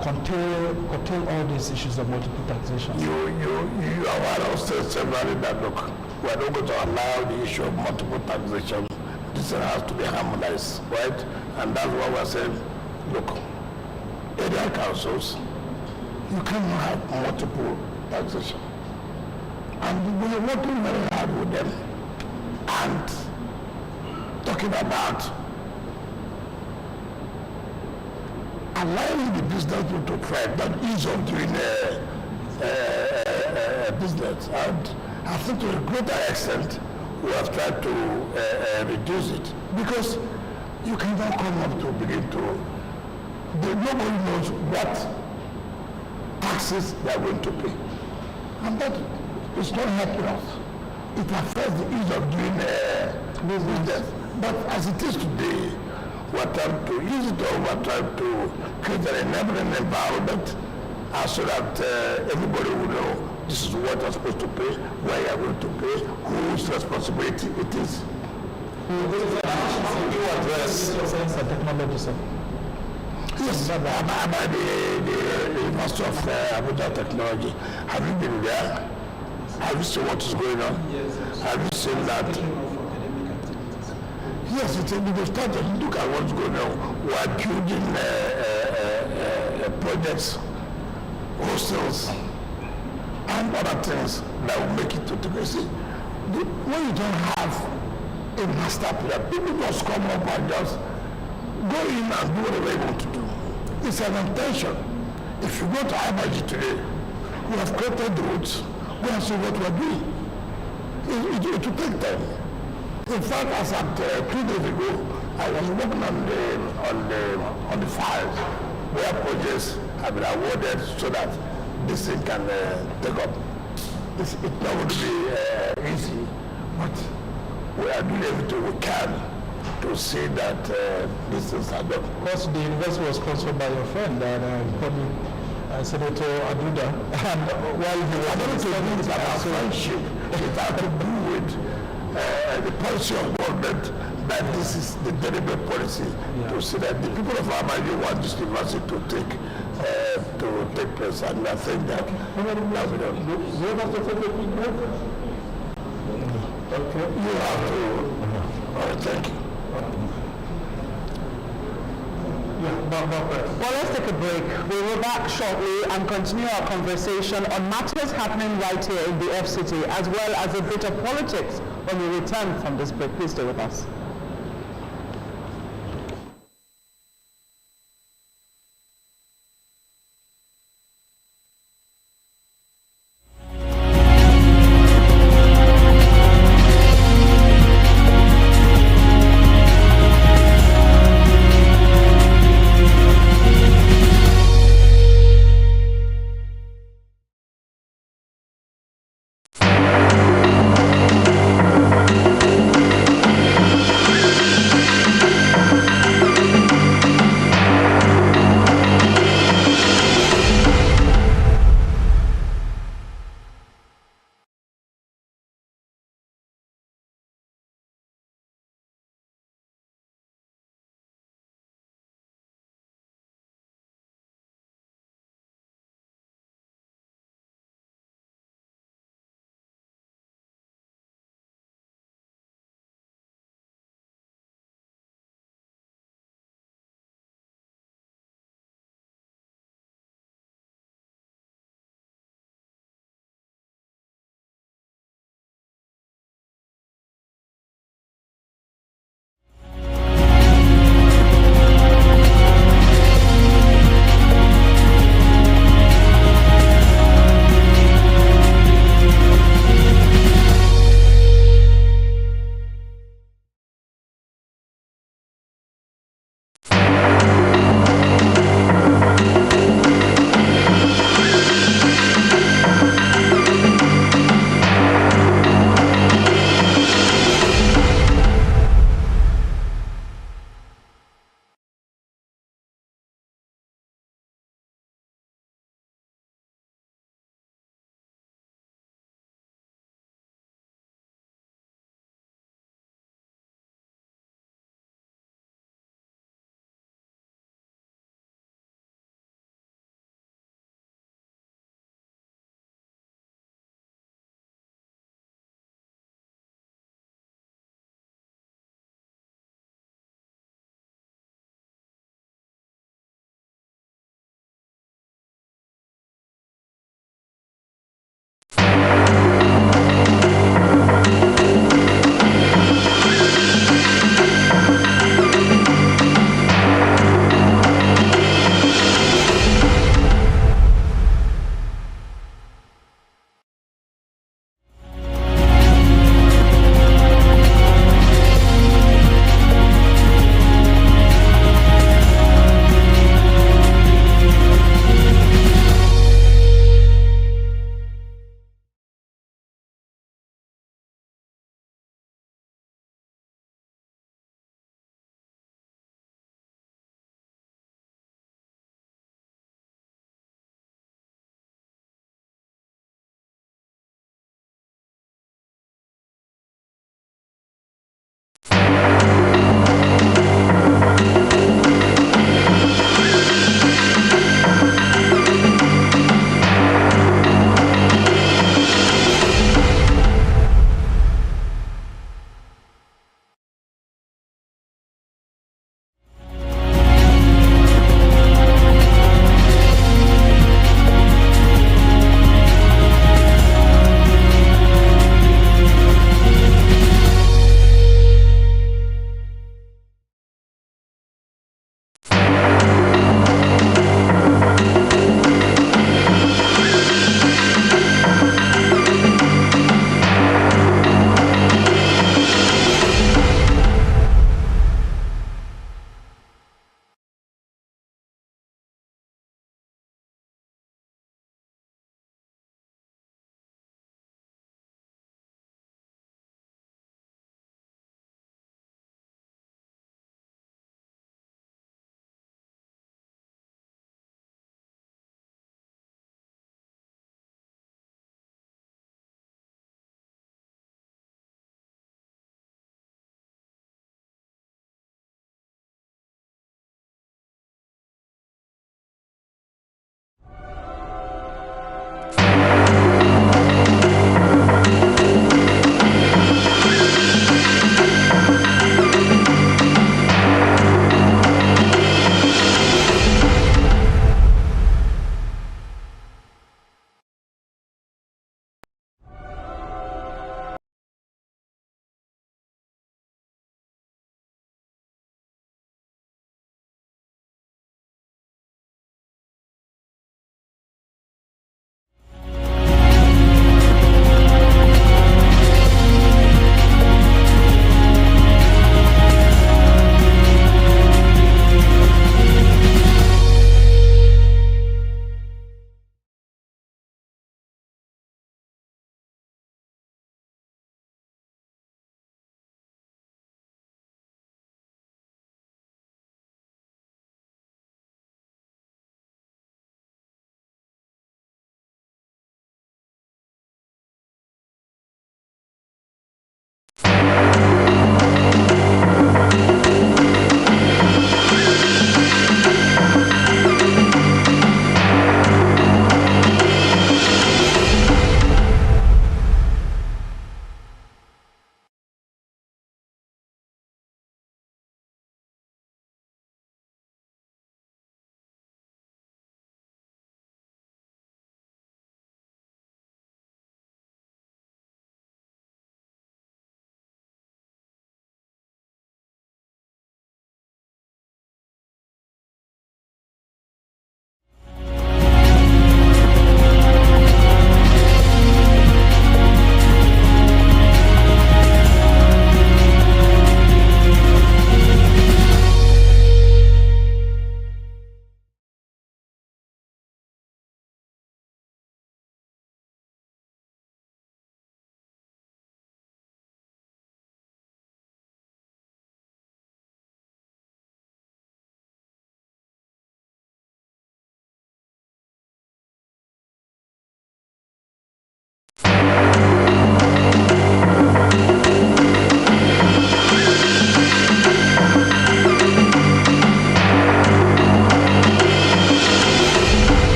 curtail all these issues of multiple taxation? You are one of the several that look, we are not going to allow the issue of multiple taxation. This has to be harmonized, right? And that's why we're saying, look, area councils, you cannot have multiple taxation. And we are working very hard with them and talking about allowing the business people to thrive, that ease of doing business. And I think to a greater extent, we have tried to reduce it, because you cannot come up to begin to, nobody knows what taxes they are going to pay. And that is not helping us. It affects the ease of doing business. But as it is today, we're trying to use it, or we're trying to create an enabling environment so that everybody will know this is what you're supposed to pay, where you're going to pay, whose responsibility it is. Science and technology, sir. Yes, about the University of Abuja Technology. Have you been there? Have you seen what is going on? Yes. Have you seen that? Yes, they've started to look at what's going on. We are building projects, hostels, and other things that will make it to the see. When you don't have a master plan, people just come up and just go in and do whatever they want to do. It's an intention. If you go to Abaji today, we have created routes. Go and see what we're doing. It will take time. In fact, as at 2 days ago, I was working on the files where projects have been awarded so that this thing can take up. It's not going to be easy, but we are doing everything we can to see that these things are done. Of course, the university was sponsored by your friend, Senator Aduda. And while he was to do about friendship, it had to do with the policy of government, that this is the deliberate policy to see that the people of Abaji want this university to take place, and I think that we don't do. You have to take a quick break. Okay. You have to. Thank you. Well, let's take a break. We'll be back shortly and continue our conversation on matters happening right here in the FCT, as well as a bit of politics when we return from this break. Please stay with us.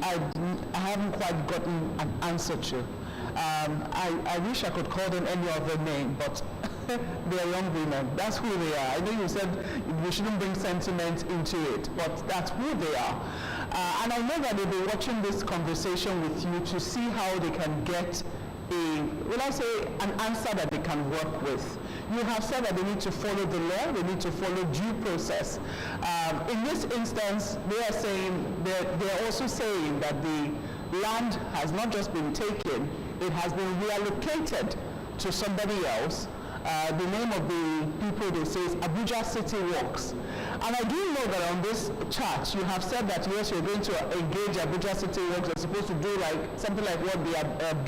I haven't quite gotten an answer to. I wish I could call them any other name, but they are young women. That's who they are. I know you said we shouldn't bring sentiment into it, but that's who they are. And I know that they'll be watching this conversation with you to see how they can get an answer that they can work with. You have said that they need to follow the law, they need to follow due process. In this instance, they're also saying that the land has not just been taken, it has been reallocated to somebody else. The name of the people they say is Abuja City Works. And I do know that on this chart you have said that yes, you're going to engage Abuja City Works. You're supposed to do like something like what the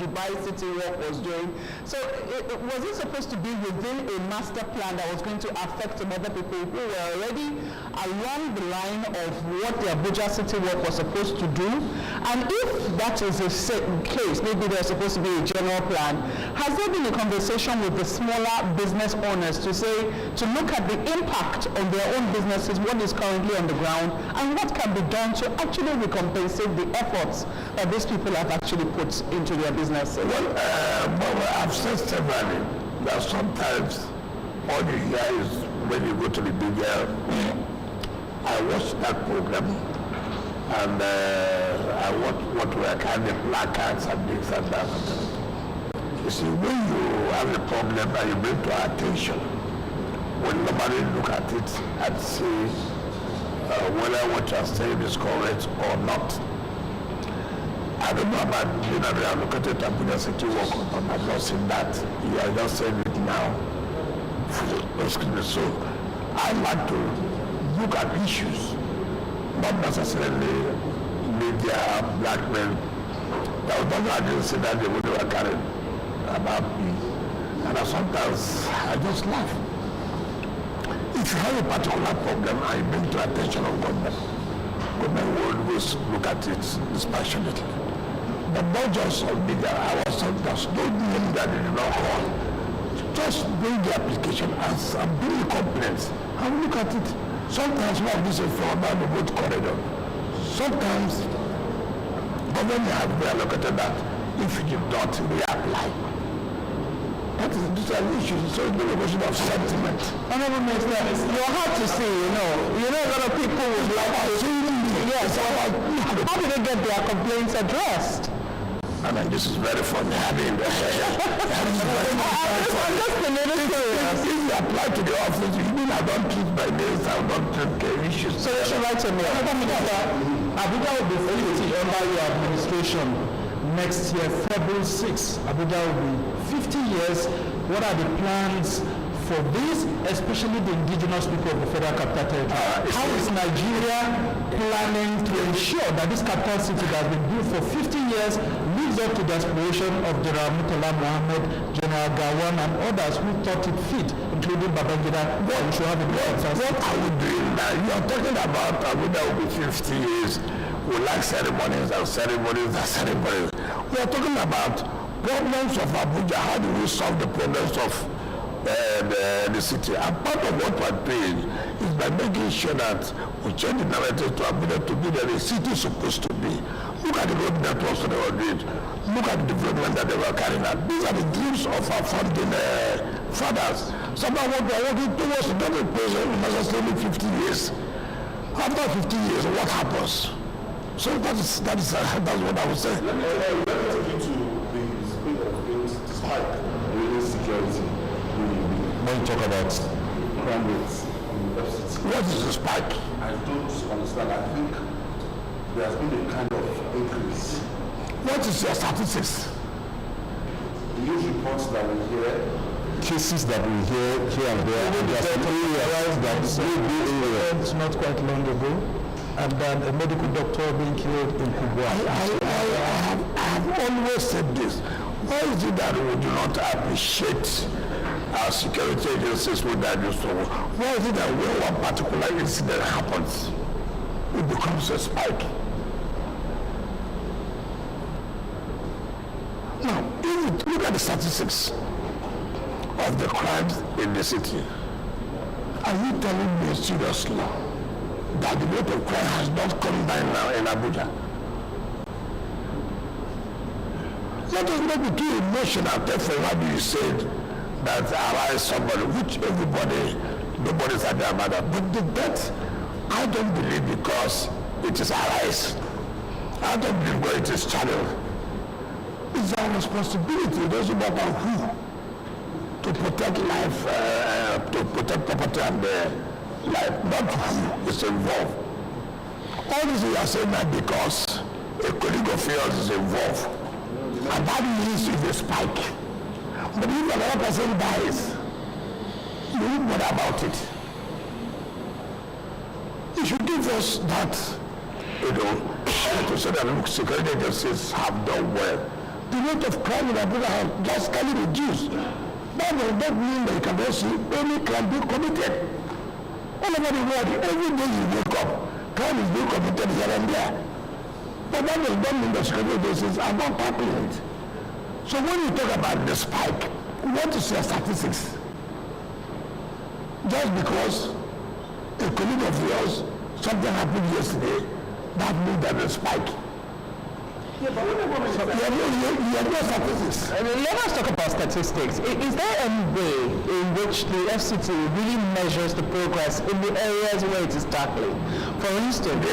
Dubai City Work was doing. So was it supposed to be within a master plan that was going to affect some other people who were already along the line of what the Abuja City Work was supposed to do? And if that is the case, maybe there's supposed to be a general plan. Has there been a conversation with the smaller business owners to look at the impact on their own businesses, what is currently on the ground, and what can be done to actually recompensate the efforts that these people have actually put into their businesses? Well, I've said severally that sometimes all you hear is when you go to the media. I watched that program and I watched what were kind of placards and things and that. You see, when you have a problem and you bring to our attention, when nobody look at it and see whether what you are saying is correct or not. I don't know about reallocated Abuja City Work, but I've not seen that. You are just saying it now. So I like to look at issues, not necessarily media, blackmail. There was nothing I didn't say that they would have carried about me. And sometimes I just laugh. If you have a particular problem and you bring to attention of government will always look at it dispassionately. But not just on media. I was told there's no name that they did not call. Just bring the application and bring the complaints and look at it. Sometimes we have this from the road corridor. Sometimes government have reallocated that if you did not reapply. That is an issue, so it's not a question of sentiment. Honorable Minister, you're hard to see, you know a lot of people would like to see. Yes, how do they get their complaints addressed? I mean, this is very funny. I mean, I'm just a little curious. If you apply to the office, you mean I don't treat my names, I don't treat issues. So you should write to me. Abuja will be fully under your administration next year, February 6. Abuja will be 50 years. What are the plans for this, especially the indigenous people of the Federal Capital Territory? How is Nigeria planning to ensure that this capital city that has been built for 50 years lives up to the aspiration of General Murtala Mohammed, General Gawan, and others who thought it fit, including Babangida? What should have what are we doing now? You are talking about Abuja will be 50 years. We like ceremonies and ceremonies and ceremonies. We are talking about problems of Abuja. How do we solve the problems of the city? And part of what we're doing is by making sure that we change the narrative to Abuja to be the city is supposed to be. Look at the road networks that they were doing. Look at the development that they were carrying out. These are the dreams of our founding fathers. Some of what we are working towards is not a place necessarily 50 years. After 50 years, what happens? So that's what I would say. Let me take you to the spike in insecurity. When you talk about crime rates in the FCT. What is the spike? I don't understand. I think there has been a kind of increase. What is your statistics? The news reports that we hear, cases that we hear here and there, and there are some areas that may be area. It's not quite long ago. And then a medical doctor being killed in Kubwa. I have always said this. Why is it that we do not appreciate our security agencies with that used to work? Why is it that when one particular incident happens, it becomes a spike? Now, if you look at the statistics of the crimes in the city, are you telling me seriously that the rate of crime has not come down now in Abuja? Let us not be too emotional. Therefore, why do you say that arise somebody, which nobody's happy about that. But the death, I don't believe because it is arise. I don't believe because it is channel. It's our responsibility, it doesn't matter who, to protect life, to protect property and life, not who is involved. All this we are saying that because a colleague of yours is involved, and that means it's a spike. But if another person dies, you won't bother about it. You should give us that, to say that look, security agencies have done well. The rate of crime in Abuja has drastically reduced. That does not mean that you cannot see any crime being committed. All over the world, every day you wake up, crime is being committed here and there. But that does not mean that security agencies are not tackling it. So when you talk about the spike, what is your statistics? Just because a colleague of yours, something happened yesterday, that means that the spike. Yeah, but you have no statistics. Let us talk about statistics. Is there any way in which the FCT really measures the progress in the areas where it is tackling? For instance,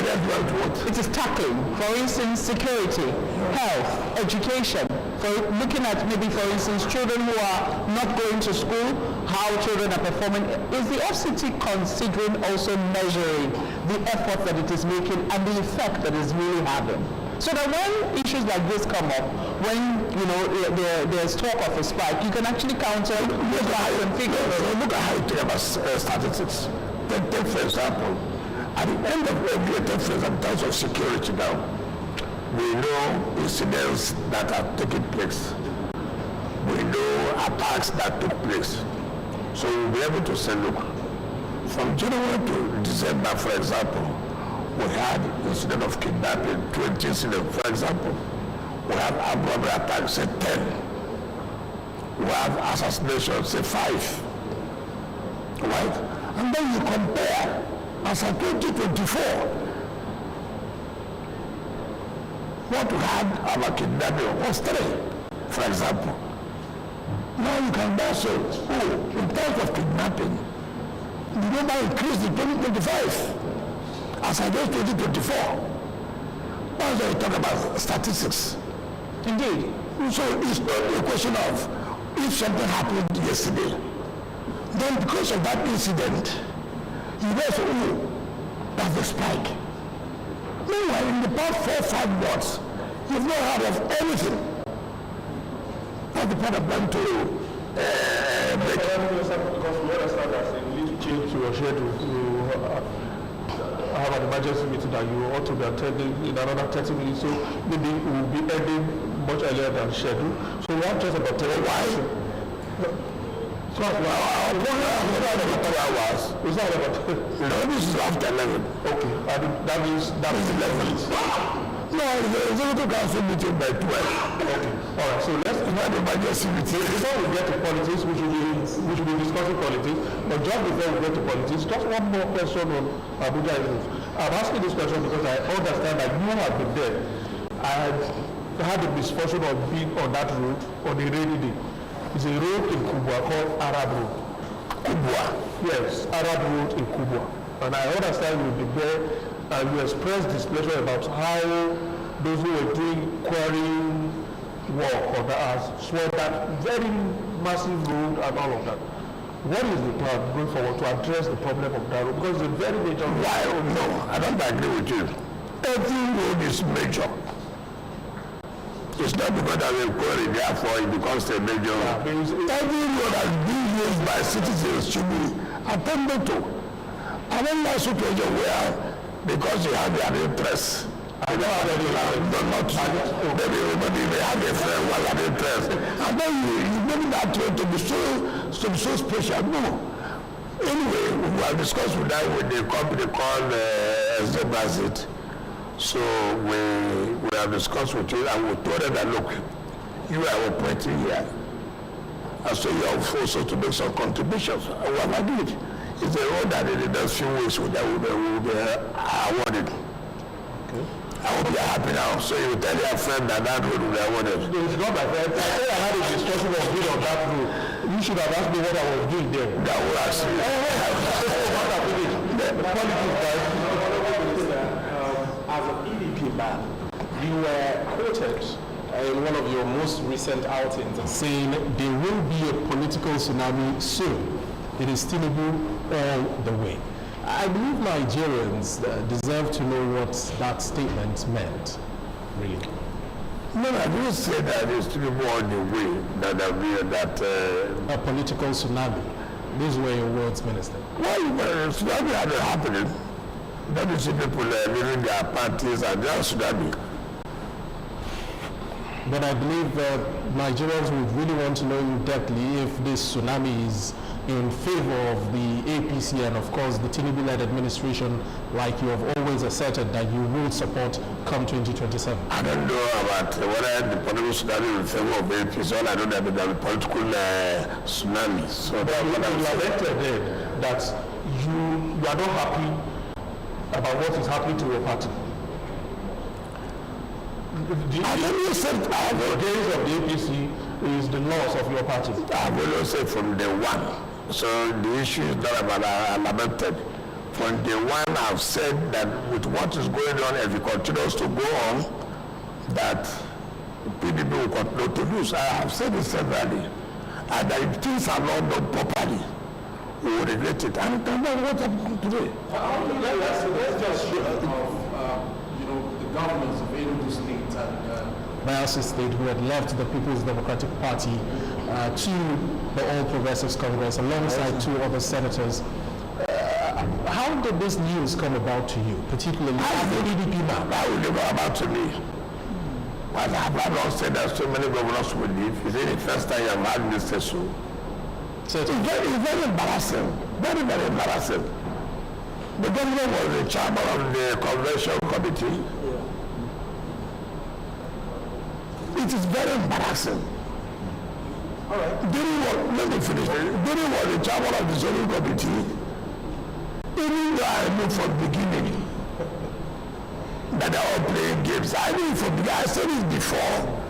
it is tackling, for instance, security, health, education, for looking at maybe, for instance, children who are not going to school, how children are performing. Is the FCT considering also measuring the effort that it is making and the effect that it is really having? So that when issues like this come up, when there's talk of a spike, you can actually counter and figure. Look at how you think about statistics. Take for example, at the end of every year, in terms of security now, we know incidents that are taking place. We know attacks that took place. So we'll be able to say, look, from January to December, for example, we had incident of kidnapping, 20 incidents, for example. We have armed robbery attacks, say 10. We have assassinations, say 5. Right? And then you compare, as of 2024, what we had about kidnapping was 3, for example. Now you can now say, in terms of kidnapping, the number increased in 2025. As against 2024. That's why we talk about statistics. Indeed. So it's not a question of if something happened yesterday, then because of that incident, you know, say, that's the spike. Meanwhile, in the past 4 or 5 months, you've not heard of anything. That's the point I'm trying to make. Because we understand that you need to change to your schedule have an emergency meeting that you ought to be attending in another 30 minutes, so maybe we will be ending much earlier than scheduled. So we have just about 10 hours. So our program is about 2 hours. It's not about 10. No, this is after 11. Okay, and that means that is 11. No, it's a little council meeting by 12. Okay, all right, so let's have an emergency meeting. Before we get to politics, we should be discussing politics, but just before we get to politics, just one more question on Abuja issues. I'm asking this question because I understand that you have been there. I had the misfortune of being on that road on a rainy day. It's a road in Kubwa called Arab Road. Kubwa? Yes, Arab Road in Kubwa. And I understand you've been there and you expressed displeasure about how those who were doing quarrying work on that swore that very massive road and all of that. What is the plan going forward to address the problem of that road? Because it's a very major road. Why? No, I don't agree with you. Every road is major. It's not because there's a quarry, therefore it becomes a major road. Every road has been used by citizens should be attended to. I don't like situation where, because you have their interests, I don't have any maybe everybody may have a friend while have interest. And then you make that to be so special. No. Anyway, we have discussed with that with the company called Zebrazit. So we have discussed with you and we told them that look, you are operating here. And so you have also to make some contributions. And we have agreed. It's a road that in the next few weeks will be awarded. Okay. I hope you're happy now. So you tell your friend that that road will be awarded. It's not my friend. I said I had a discussion of being on that road. You should have asked me what I was doing there. That will ask you. As a PDP man, you were quoted in one of your most recent outings saying there will be a political tsunami soon. It is Tinubu all the way. I believe Nigerians deserve to know what that statement meant, really. No, I didn't say that it's Tinubu all the way. That A political tsunami. These were your words, Minister. Well, tsunami had happening. Then you see people leaving their parties and just tsunami. But I believe Nigerians would really want to know in depthly if this tsunami is in favor of the APC and of course the Tinubu-led administration, like you have always asserted that you will support come 2027. I don't know about whether the political tsunami in favor of APC. All I know that there will be political tsunami. So that you lamented that you are not happy about what is happening to your party. I never said the days of the APC is the loss of your party. I've always said from day one. So the issue is not about lamented. From day one, I've said that with what is going on, if it continues to go on, that PDP will continue to lose. I have said it severally. And that if things are not done properly, we will regret it. And that's what happened today. Let's just share of the governors of Enugu State and Bayelsa State, who had left the People's Democratic Party to the All Progressives Congress alongside two other senators. How did this news come about to you, particularly as a PDP man? How will it come about to me? Well, I have not said that so many governors will leave. Is it the first time you have had this issue? It's very embarrassing. Very, very embarrassing. The governor was the chairman of the convention committee. It is very embarrassing. All right. Let me finish. During was the chairman of the zoning committee. Even though I knew from the beginning that they're all playing games. I knew from the beginning. I said it before.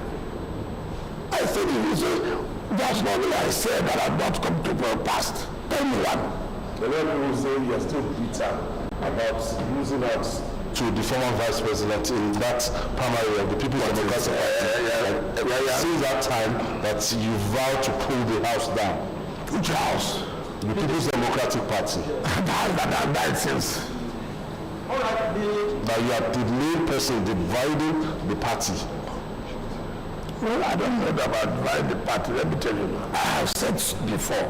I said it. So there's nothing I said that I've not come to pass. Tell me one. A lot of people say you're still bitter about losing out to the former vice president in that primary of the People's Democratic Party. Since that time that you vowed to pull the house down. Which house? The People's Democratic Party. that died since. That you are the main person dividing the party. Well, I don't know about dividing the party. Let me tell you. I have said before.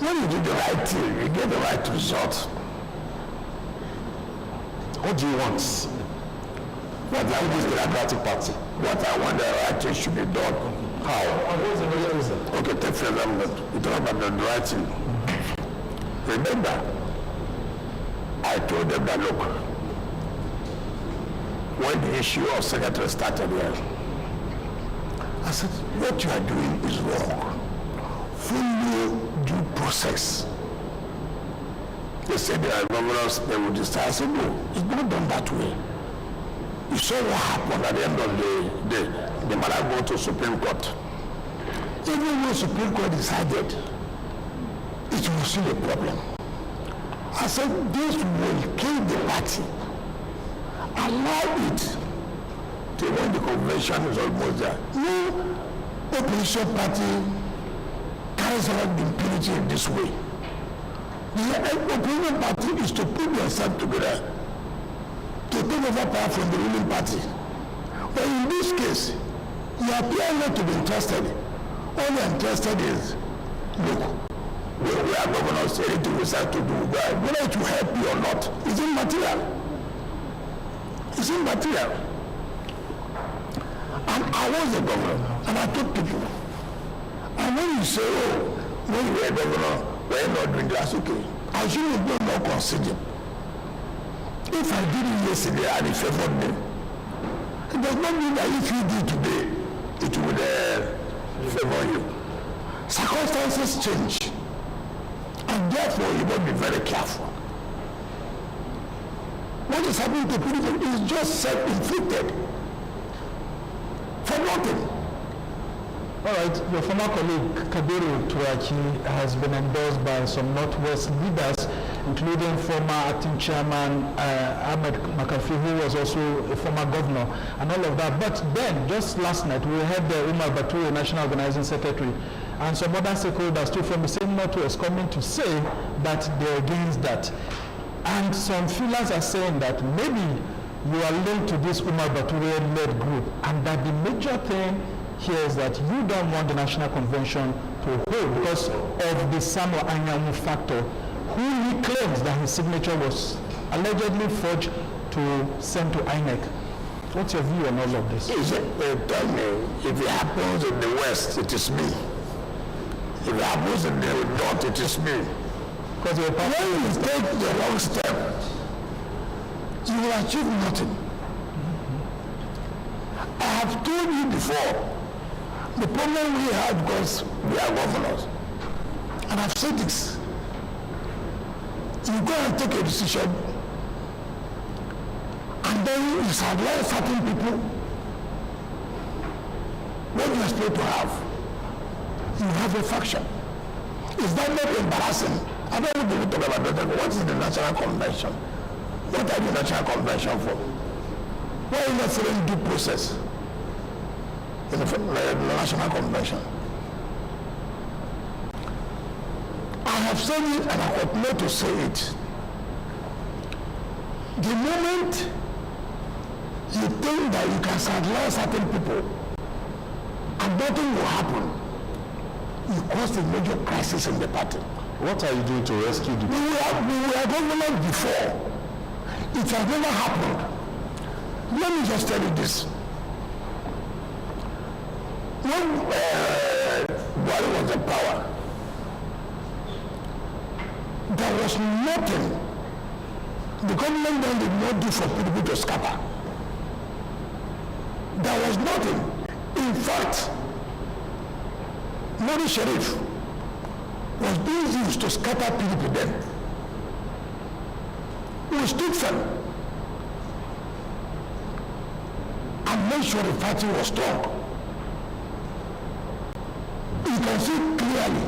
When you do the right thing, you get the right result. What do you want? What I want the Democratic Party. What I want the right thing should be done. How? Okay, take for example, you talk about the right thing. Remember, I told them that look, when the issue of secretary started here, I said, what you are doing is wrong. Follow due process. They said there are governors, they would decide. I said, no, it's not done that way. You saw what happened at the end of the day. The matter go to Supreme Court. Even when Supreme Court decided, it was still a problem. I said, this will kill the party. Allow it till when the convention is almost there. No opposition party carries out the impunity in this way. The opposition party is to put themselves together to take over power from the ruling party. But in this case, you appear not to be interested. All you're interested is, look, we are governors, anything we decide to do, whether it will help you or not, it's immaterial. It's immaterial. And I was the governor, and I told people. And when you say, oh, when you were a governor, we're not doing that, okay. I should have done more consider. If I did it yesterday and it favored me, it does not mean that if you do today, it will favor you. Circumstances change. And therefore, you must be very careful. What is happening to people is just self-inflicted. For nothing. All right, your former colleague Kabiru Turaki has been endorsed by some Northwest leaders, including former acting chairman Ahmed Makafi, who was also a former governor, and all of that. But then, just last night, we had Umar Bature, National Organizing Secretary, and some other stakeholders too from the same Northwest coming to say that they're against that. And some feelers are saying that maybe you are linked to this Umar Bature-led group, and that the major thing here is that you don't want the National Convention to hold because of the Samuel Anyanwu factor, who he claims that his signature was allegedly forged to send to INEC. What's your view on all of this? Tell me, if it happens in the West, it is me. If it happens in the North, it is me. Because when you take the wrong step, you will achieve nothing. I have told you before, the problem we have because we are governors, and I've said this, you go and take a decision, and then you sideline certain people, what do you expect to have? You have a faction. Is that not embarrassing? I don't want to talk about that. What is the National Convention? What are the National Convention for? Why is not following due process in the National Convention? I have said it and I continue to say it. The moment you think that you can sideline certain people and nothing will happen, you cause a major crisis in the party. What are you doing to rescue the people? We were government before. It has never happened. Let me just tell you this. When Buhari was in power, there was nothing the government then did not do for people to scatter. There was nothing. In fact, Modi Sharif was being used to scatter PDP then. We stood firm and made sure the party was strong. You can see clearly.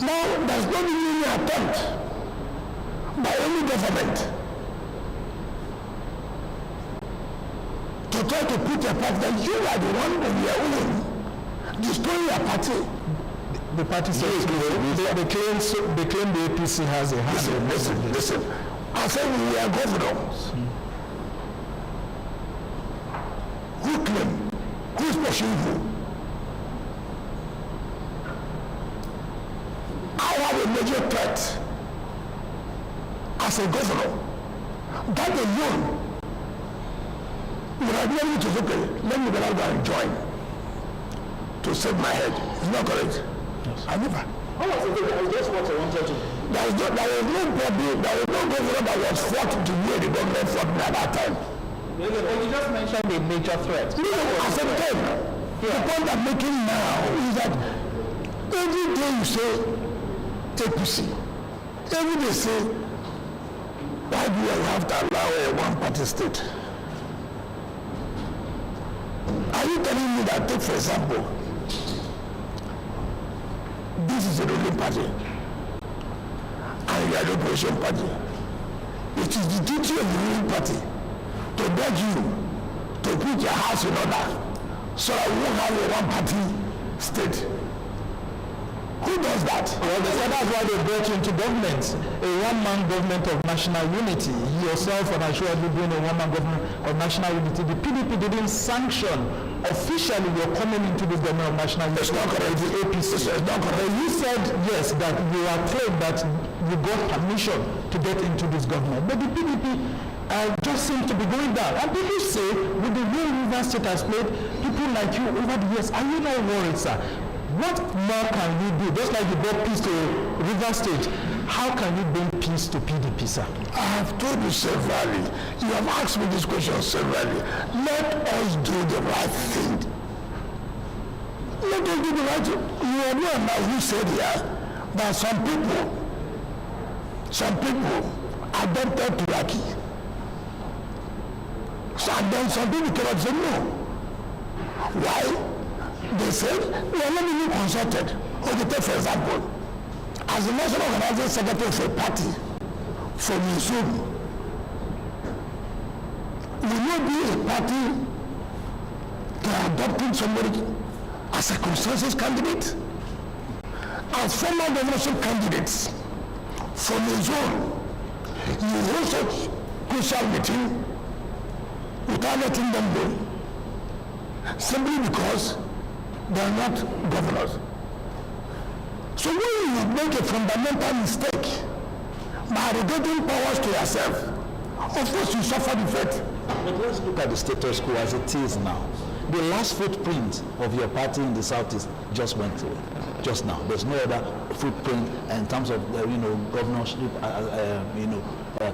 Now, there's not been any attempt by any government to try to put a part that you are the one on your own destroying your party. The party says they claim the APC has a hand. Listen. I said we are governors. Who claim? Who is pushing who? I have a major threat as a governor. That alone would have been able to look at it. Let me go and join to save my head. Is not correct? Yes. I never. How was it? I just what I wanted to. There was no governor that was fought to where the government fought me at that time. But you just mentioned a major threat. No, I said then. The point I'm making now is that every day you say APC, every day say, why do you have to allow a one-party state? Are you telling me that, take for example, this is a ruling party and you are the opposition party? It is the duty of the ruling party to beg you to put your house in order so that we won't have a one-party state. Who does that? Well, that's why they brought you into government, a one-man government of national unity. Yourself and I sure you been a one-man government of national unity. The PDP didn't sanction officially you're coming into this government of national unity. It's not correct. The APC. It's not correct. But you said, yes, that you are told that you got permission to get into this government. But the PDP just seems to be going down. And people say, with the way Rivers State has played, people like you over the years, are you not worried, sir? What more can you do? Just like you brought peace to Rivers State, how can you bring peace to PDP, sir? I have told you severally. You have asked me this question severally. Let us do the right thing. Let us do the right thing. You are not, as you said here, that some people some people adopted Turaki. So, and then some people came out and said no. Why? They said, we are not even consulted. Okay, take for example, as the national organizing secretary of a party for Missouri, will not be a party to adopting somebody as a consensus candidate? As former governorship candidates for Missouri, you hold such crucial meeting without letting them know, simply because they are not governors. So when you make a fundamental mistake by arrogating powers to yourself, of course you suffer the fate. But let's look at the status quo as it is now. The last footprint of your party in the Southeast just went away, just now. There's no other footprint in terms of governorship,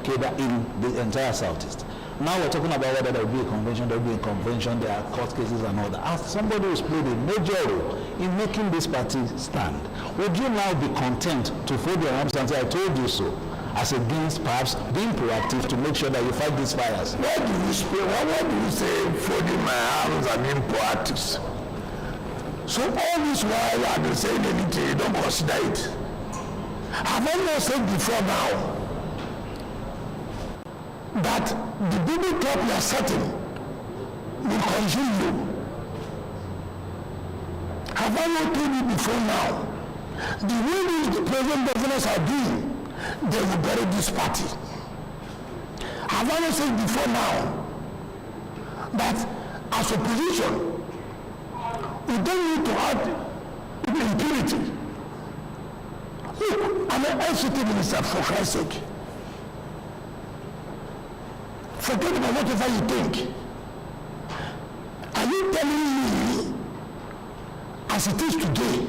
cadre in the entire Southeast. Now we're talking about whether there will be a convention, there will be a convention, there are court cases and all that. As somebody who's played a major role in making this party stand, would you now be content to fold your arms and say, I told you so, as against perhaps being proactive to make sure that you fight these fires? Why do you say folding my arms and being proactive? So all this while I've been saying anything, you don't consider it. Have I not said before now that the baby club you are setting will consume you? Have I not told you before now? The way these present governors are doing, they will bury this party. Have I not said before now that as opposition, we don't need to act with impunity? Look, I'm an LCT minister, for Christ's sake. Forget about whatever you think. Are you telling me, as it is today,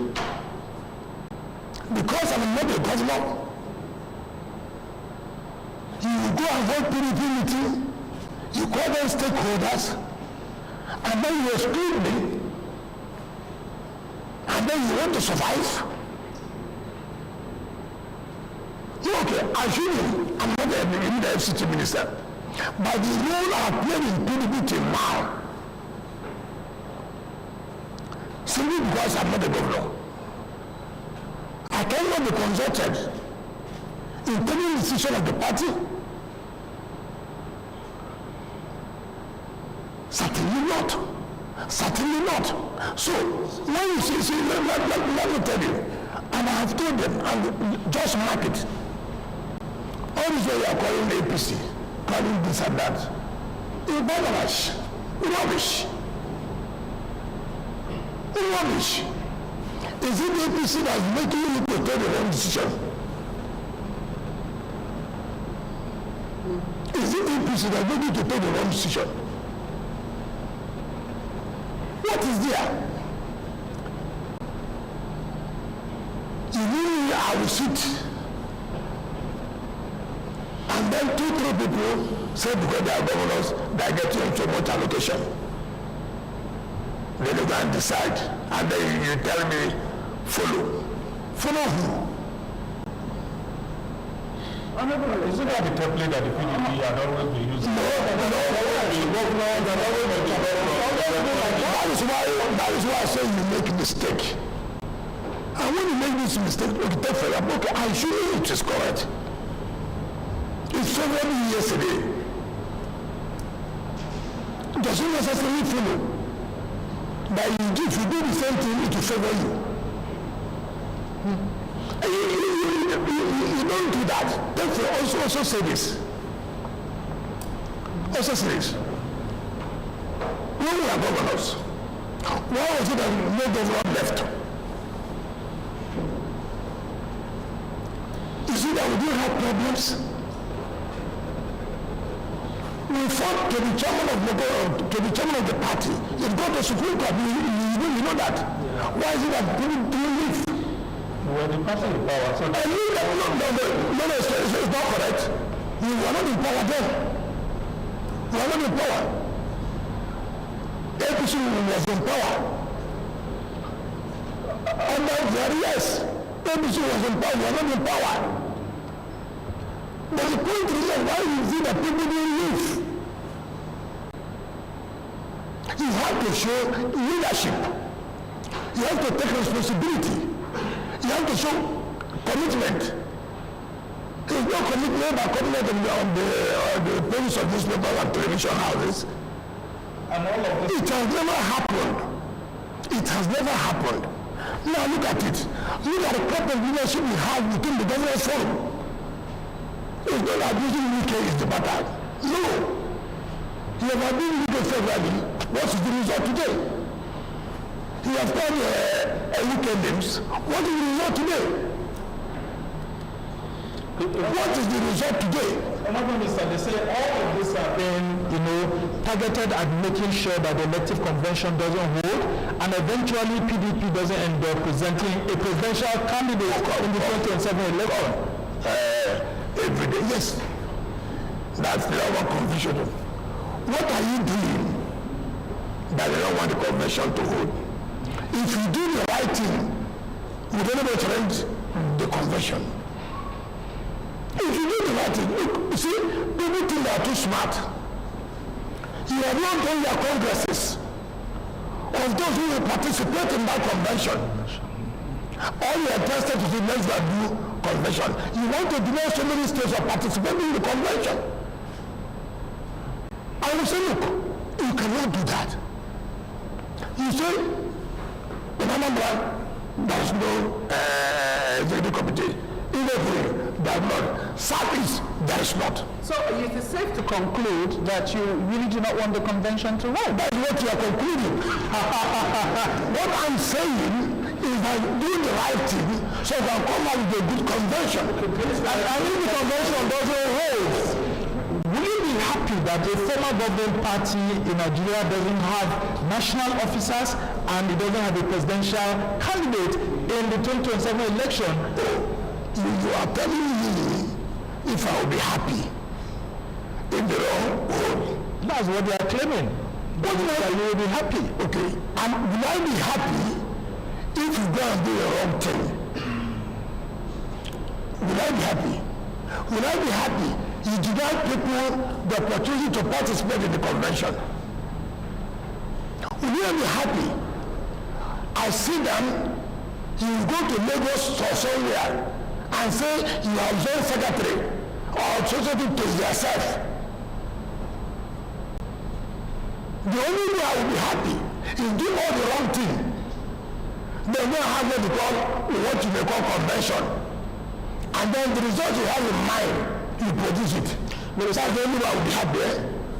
because I'm not a governor, you go and hold PDP meeting, you call them stakeholders, and then you exclude me, and then you want to survive? Okay, assuming I'm not the FCT minister, but the role I played in PDP till now, simply because I'm not the governor, I cannot be consulted in taking the decision of the party. Certainly not. Certainly not. So, when you see let me tell you, and I have told them, and just mark it, all this way you are calling the APC, calling this and that, it's rubbish. Rubbish. Rubbish. Is it the APC that is making you to take the wrong decision? Is it the APC that is making you to take the wrong decision? What is there? You mean I will sit and then 2-3 people say because they are governors, they are getting so much allocation. Then you go and decide, and then you tell me, follow. Follow who? Isn't that the template that the PDP had always been using? That is why I say you make a mistake. And when you make this mistake, okay, I assure you it is correct. It's favored me yesterday. It doesn't necessarily follow. But if you do the same thing, it will favor you. You don't do that. Therefore, also say this. Also say this. When we are governors, why was it that no governor left? You see that we didn't have problems. We fought to the chairman of the party. It got to Supreme Court. You know that. Why is it that people do leave? Well, the party in power. So No, it's not correct. You are not in power then. You are not in power. APC was in power. Under the yes, APC was in power. You are not in power. But the point is why is it that people don't live? You have to show leadership. You have to take responsibility. You have to show commitment. There's no commitment by commitment on the pages of newspapers and television houses. And all of this. It has never happened. It has never happened. Now look at it. Look at the type of leadership we have within the government forum. It's not that using UK is the matter. No. You have been UK federally. What is the result today? You have done a UK names. What is the result today? What is the result today? Honorable Minister, they say all of this have been, targeted at making sure that the elective convention doesn't hold, and eventually PDP doesn't end up presenting a presidential candidate in the 2027 election. Every day, yes. That's the our convention. What are you doing that they don't want the convention to hold? If you do the right thing, you don't ever challenge the convention. If you do the right thing, look, you see, people think they are too smart. You have not done your congresses of those who will participate in that convention. All you are interested to do next that do convention. You want to deny so many states of participating in the convention. I will say, look, you cannot do that. You say, in Anambra, there is no executive committee. In every, there is not. Southeast, there is not. So it is safe to conclude that you really do not want the convention to hold. That's what you are concluding. What I'm saying is that doing the right thing so they can come out with a good convention. And if the convention doesn't hold, Will you be happy that a former government party in Nigeria doesn't have national officers and it doesn't have a presidential candidate in the 2027 election? you are telling me if I will be happy in the wrong world. That's what they are claiming. But you will be happy. Okay, and will I be happy if you go and do the wrong thing? Will I be happy? Will I be happy? You deny people the opportunity to participate in the convention. Will I be happy? I see them, you go to Lagos or somewhere and say you are joint secretary or associated to yourself. The only way I will be happy is do all the wrong thing. They don't have what you call, what you may call convention. And then the result you have in mind, you produce it. Minister, the only way I will be happy.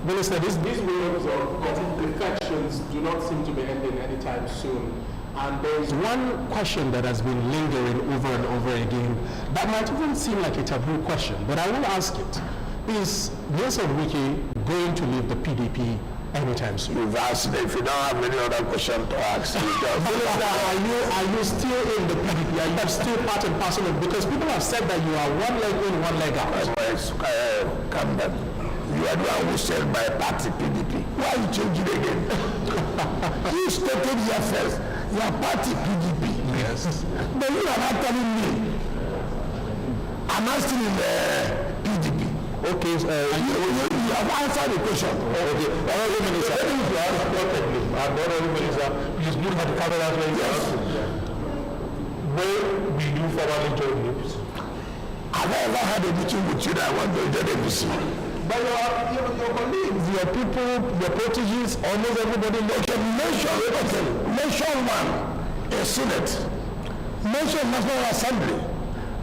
Minister, These waves of infections do not seem to be ending anytime soon. And there is one question that has been lingering over and over again that might even seem like a taboo question, but I will ask it. Is Nyesom Wike going to leave the PDP anytime soon? You've asked it. If you don't have any other question to ask, Are you still in the PDP? Are you still part and parcel of it? Because people have said that you are one leg in, one leg out. Come back. You are the one who said my party PDP. Why you change it again? You stated here first, your party PDP. Yes. But you are not telling me. I'm not still in the PDP. Okay, you have answered the question. Okay, Honorable Minister, if you ask perfectly, Honorable Minister, please look at the camera as well. Yes. Where will you formally join NIPS? Have I ever had a meeting with you that I want to join the NPC? But your colleagues, your people, your proteges, almost everybody knows. Mention one, a Senate. Mention National Assembly.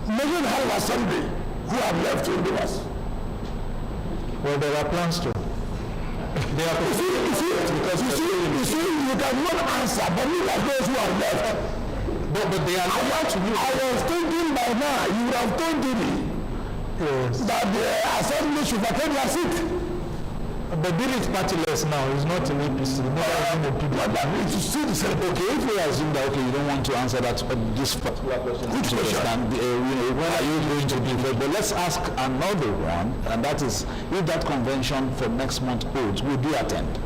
Mention House Assembly who have left to do us. Well, there are plans to. They are You see, you cannot answer, but look at those who are left. but they are not to you. I was thinking by now, you would have told me that the assembly should vacate their seat. But being it partyless now is not an APC, But that means you see the same. Okay, if we assume that you don't want to answer that this particular question, Which question? When are you going to be there? But let's ask another one, and that is, if that convention for next month holds, will you attend?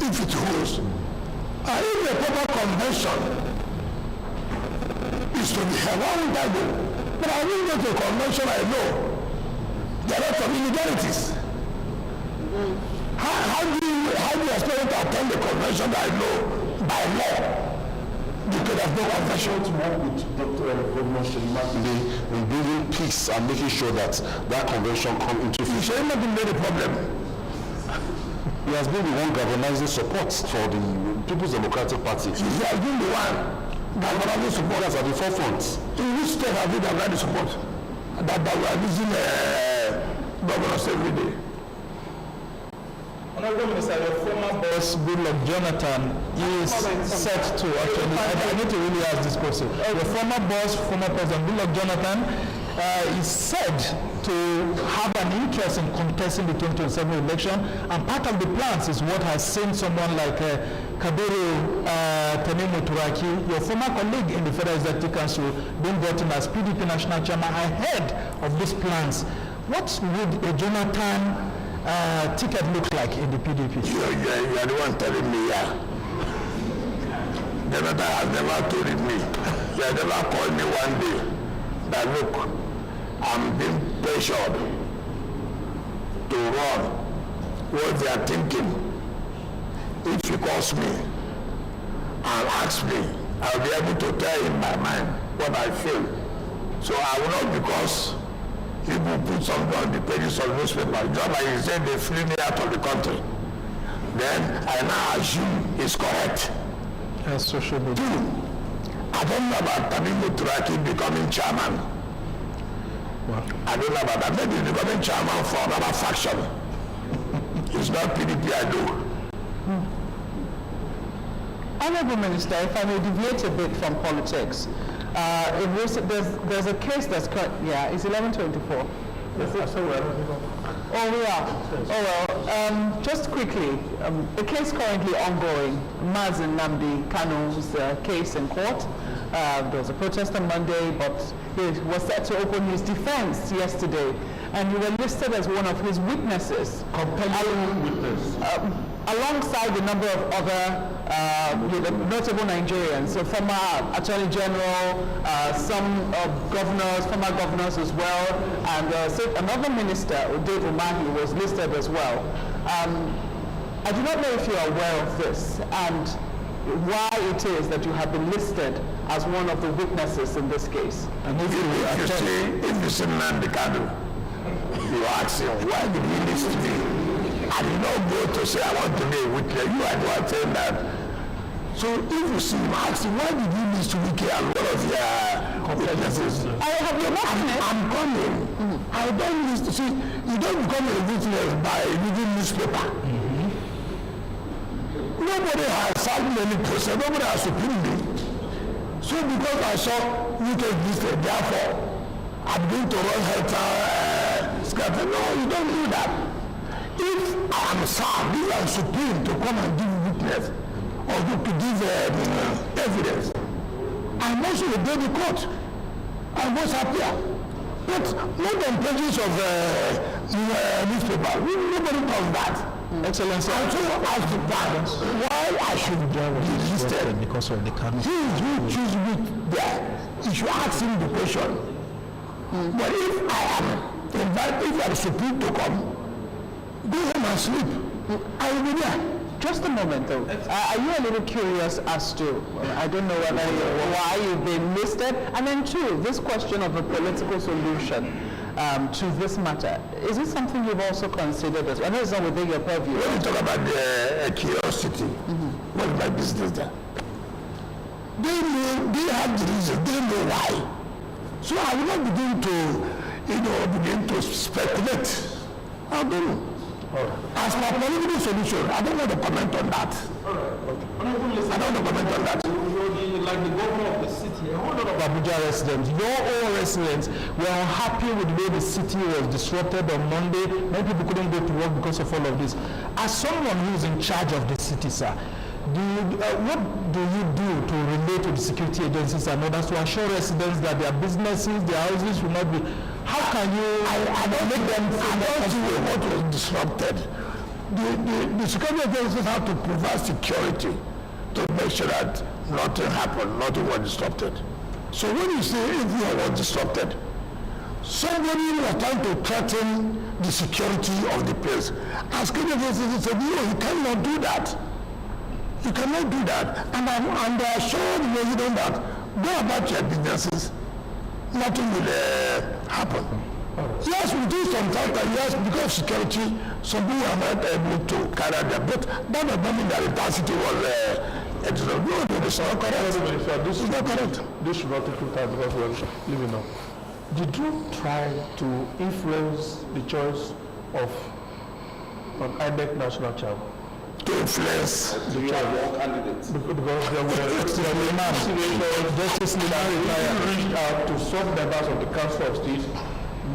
If it holds, and if the proper convention is to be held, why would I go? But I will go to a convention I know There are a lot of illegalities. How do you expect to attend the convention that I know by law? You could have no convention. To work with Dr. Governor Shemakinde in building peace and making sure that that convention comes into fruition. You should not be made a problem. He has been the one galvanizing support for the People's Democratic Party. He has been the one galvanizing support. That's at the forefront. In which state have you galvanized support? That we are using governors every day. Honorable Minister, your former boss, Goodluck Jonathan, is set to actually, I need to really ask this question. Your former boss, former President Goodluck Jonathan, is said to have an interest in contesting the 2027 election, and part of the plans is what has seen someone like Kabiru Tanimu Turaki, your former colleague in the Federal Executive Council, being brought in as PDP National Chairman ahead of these plans. What would a Jonathan ticket look like in the PDP? You are the one telling me, yeah. Jonathan has never told me. He has never called me one day that, look, I'm being pressured to run what they are thinking. If he calls me and asks me, I'll be able to tell in my mind what I feel. So I will not, because people put something on the pages of newspaper, just like he said they flew me out of the country. Then I now assume it's correct. As social media. Two, I don't know about Tanimu Turaki becoming chairman. Wow. I don't know about that. Maybe he's becoming chairman for another faction. It's not PDP I do. Honorable Minister, if I may deviate a bit from politics, there's a case that's it's 11:24. Oh, we are. Oh, well, just quickly, the case currently ongoing, Mazi Nnamdi Kanu's case in court. There was a protest on Monday, but he was set to open his defense yesterday, and you were listed as one of his witnesses. Compelling witness. Alongside a number of other notable Nigerians, so former Attorney General, some governors, former governors as well, and another minister, Dave Umahi, was listed as well. I do not know if you are aware of this and why it is that you have been listed as one of the witnesses in this case. And if you see Nnamdi Kanu, you ask him, why did he list me? I did not go to say I want to be a witness. You are the one saying that. So if you see him, ask him, why did you list Wike and one of your witnesses? I'm coming. I don't list. See, you don't become a witness by reading newspaper. Nobody has served any process. Nobody has subpoenaed me. So because I saw Wike listed, therefore I'm going to run health scatter. No, you don't do that. If I am served, if I am subpoenaed to come and give witness or to give evidence, I must obey the court. I must appear. But not on pages of newspaper. Nobody does that. Excellency, I also ask the parents why I should be listed because of the Kanu. He is who choose me there. You should ask him the question. But if I am invited, if I am supposed to come, go home and sleep. I will be there. Just a moment though. Are you a little curious as to, I don't know why you've been listed? And then two, this question of a political solution to this matter. Is it something you've also considered as well? I know it's not within your purview. When you talk about the curiosity, what is my business there? They have the reason, they know why. So I will not begin to speculate. I don't know. As for political solution, I don't want to comment on that. I don't want to comment on that. Like the governor of the city, a whole lot of Abuja residents, your own residents, were unhappy with the way the city was disrupted on Monday. Many people couldn't go to work because of all of this. As someone who is in charge of the city, sir, what do you do to relate to the security agencies and others to assure residents that their businesses, their houses will not be... How can you make them feel what was disrupted? The security agencies have to provide security to make sure that nothing happened, nothing was disrupted. So when you say everything was disrupted, somebody was trying to threaten the security of the place. As Kennedy said, no, you cannot do that. You cannot do that. And I assured the president that go about your businesses, nothing will happen. Yes, we do sometimes, yes, because of security, some people are not able to carry their but that does not mean that the density was it's not correct. This is not correct. This should not take time because we're living now. Did you try to influence the choice of an INEC national chair? To influence the candidates? Because there were Justice Liman reached out to some members of the Council of State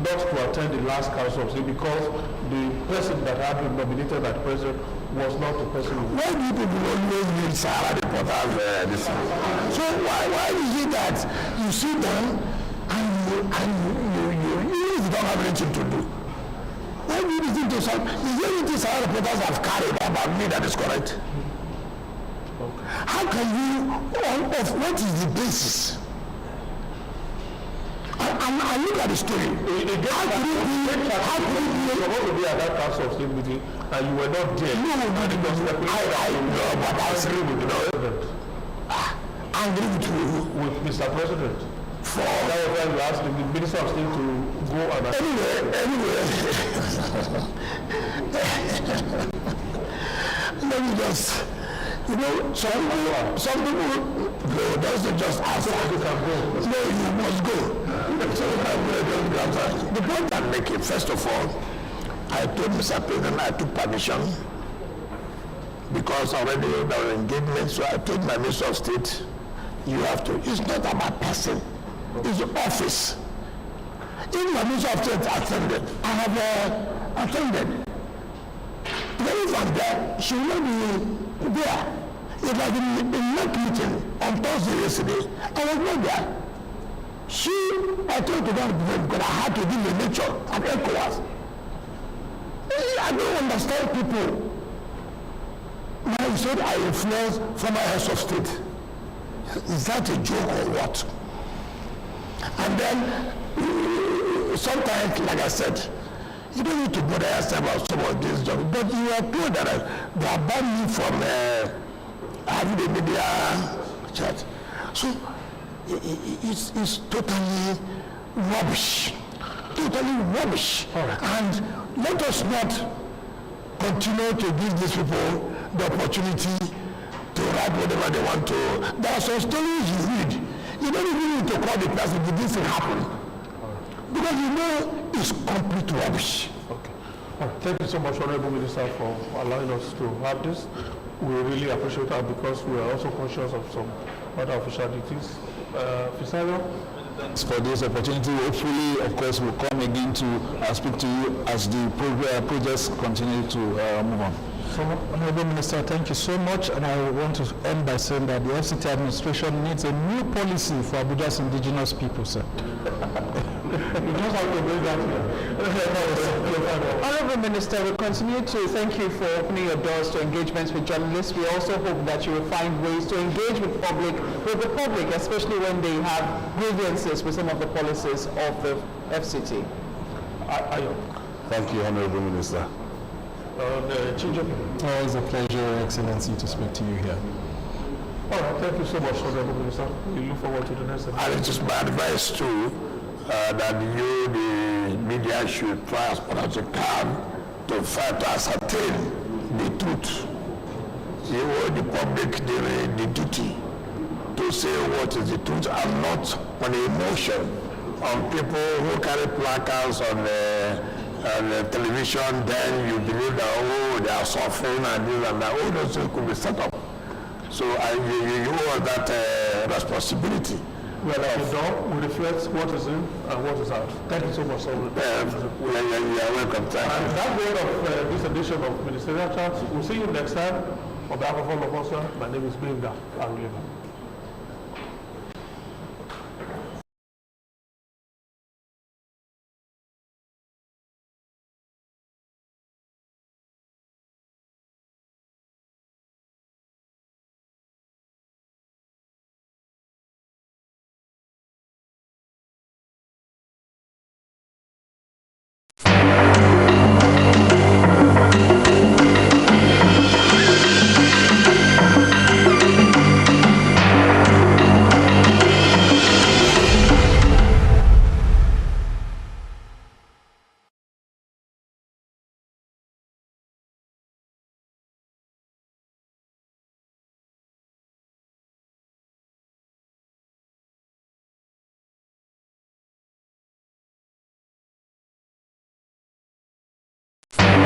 not to attend the last Council of State because the person that had been nominated by the president was not the person. Why do people always need Sahara reporters this? So why is it that you sit down and you don't have anything to do? Why do you listen to some? Is there anything Sahara reporters have carried about me that is correct? Okay. How can you, what is the basis? I look at the story. How could it be supposed to be at that Council of State meeting and you were not there? No, I know, but I agree with you. Angry with you? With Mr. President. For that was why you asked the Minister of State to go and anyway. Let me just, some people go, doesn't just ask. You can go. No, you must go. So the point I'm making, first of all, I told Mr. President I took permission because already there were engagements, so I told my Minister of State, you have to, it's not about person, it's office. If my Minister of State attended, I have attended. If I'm there, she will not be there. It was in that meeting on Thursday yesterday, I was not there. I told to them because I had to deal with nature and ECOWAS. I don't understand people. Now you said I influence former heads of state. Is that a joke or what? And then sometimes, like I said, you don't need to bother yourself about some of these jobs, but you are told that they are banned me from having the media chat. So it's totally rubbish. Totally rubbish. Right. And let us not continue to give these people the opportunity to write whatever they want to. There are some stories you read. You don't even need to call the person if this thing happen. Because you know it's complete rubbish. Okay. All right. Thank you so much, Honorable Minister, for allowing us to have this. We really appreciate that because we are also conscious of some other official duties. Fisayo? Thanks for this opportunity. Hopefully, of course, we'll come again to speak to you as the projects continue to move on. So, Honorable Minister, thank you so much. And I want to end by saying that the FCT administration needs a new policy for Abuja's indigenous people, sir. You just have to bring that here. Honorable Minister, we continue to thank you for opening your doors to engagements with journalists. We also hope that you will find ways to engage with the public, especially when they have grievances with some of the policies of the FCT. Thank you, Honorable Minister. Always a pleasure, Excellency, to speak to you here. All right, thank you so much, Honorable Minister. We look forward to the next episode. And it is my advice too that you, the media, should try as much as you can to fight to ascertain the truth. You owe the public the duty to say what is the truth and not on the emotion of people who carry placards on the television. Then you believe that, they are suffering and this and that. All those things could be set up. So you owe that responsibility. Well, at the door, we reflect what is in and what is out. Thank you so much, sir. You are welcome. Thank you. And that way of this edition of Ministerial Chat. We'll see you next time. On behalf of all of us, my name is Benga Aruleva.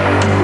Thank you.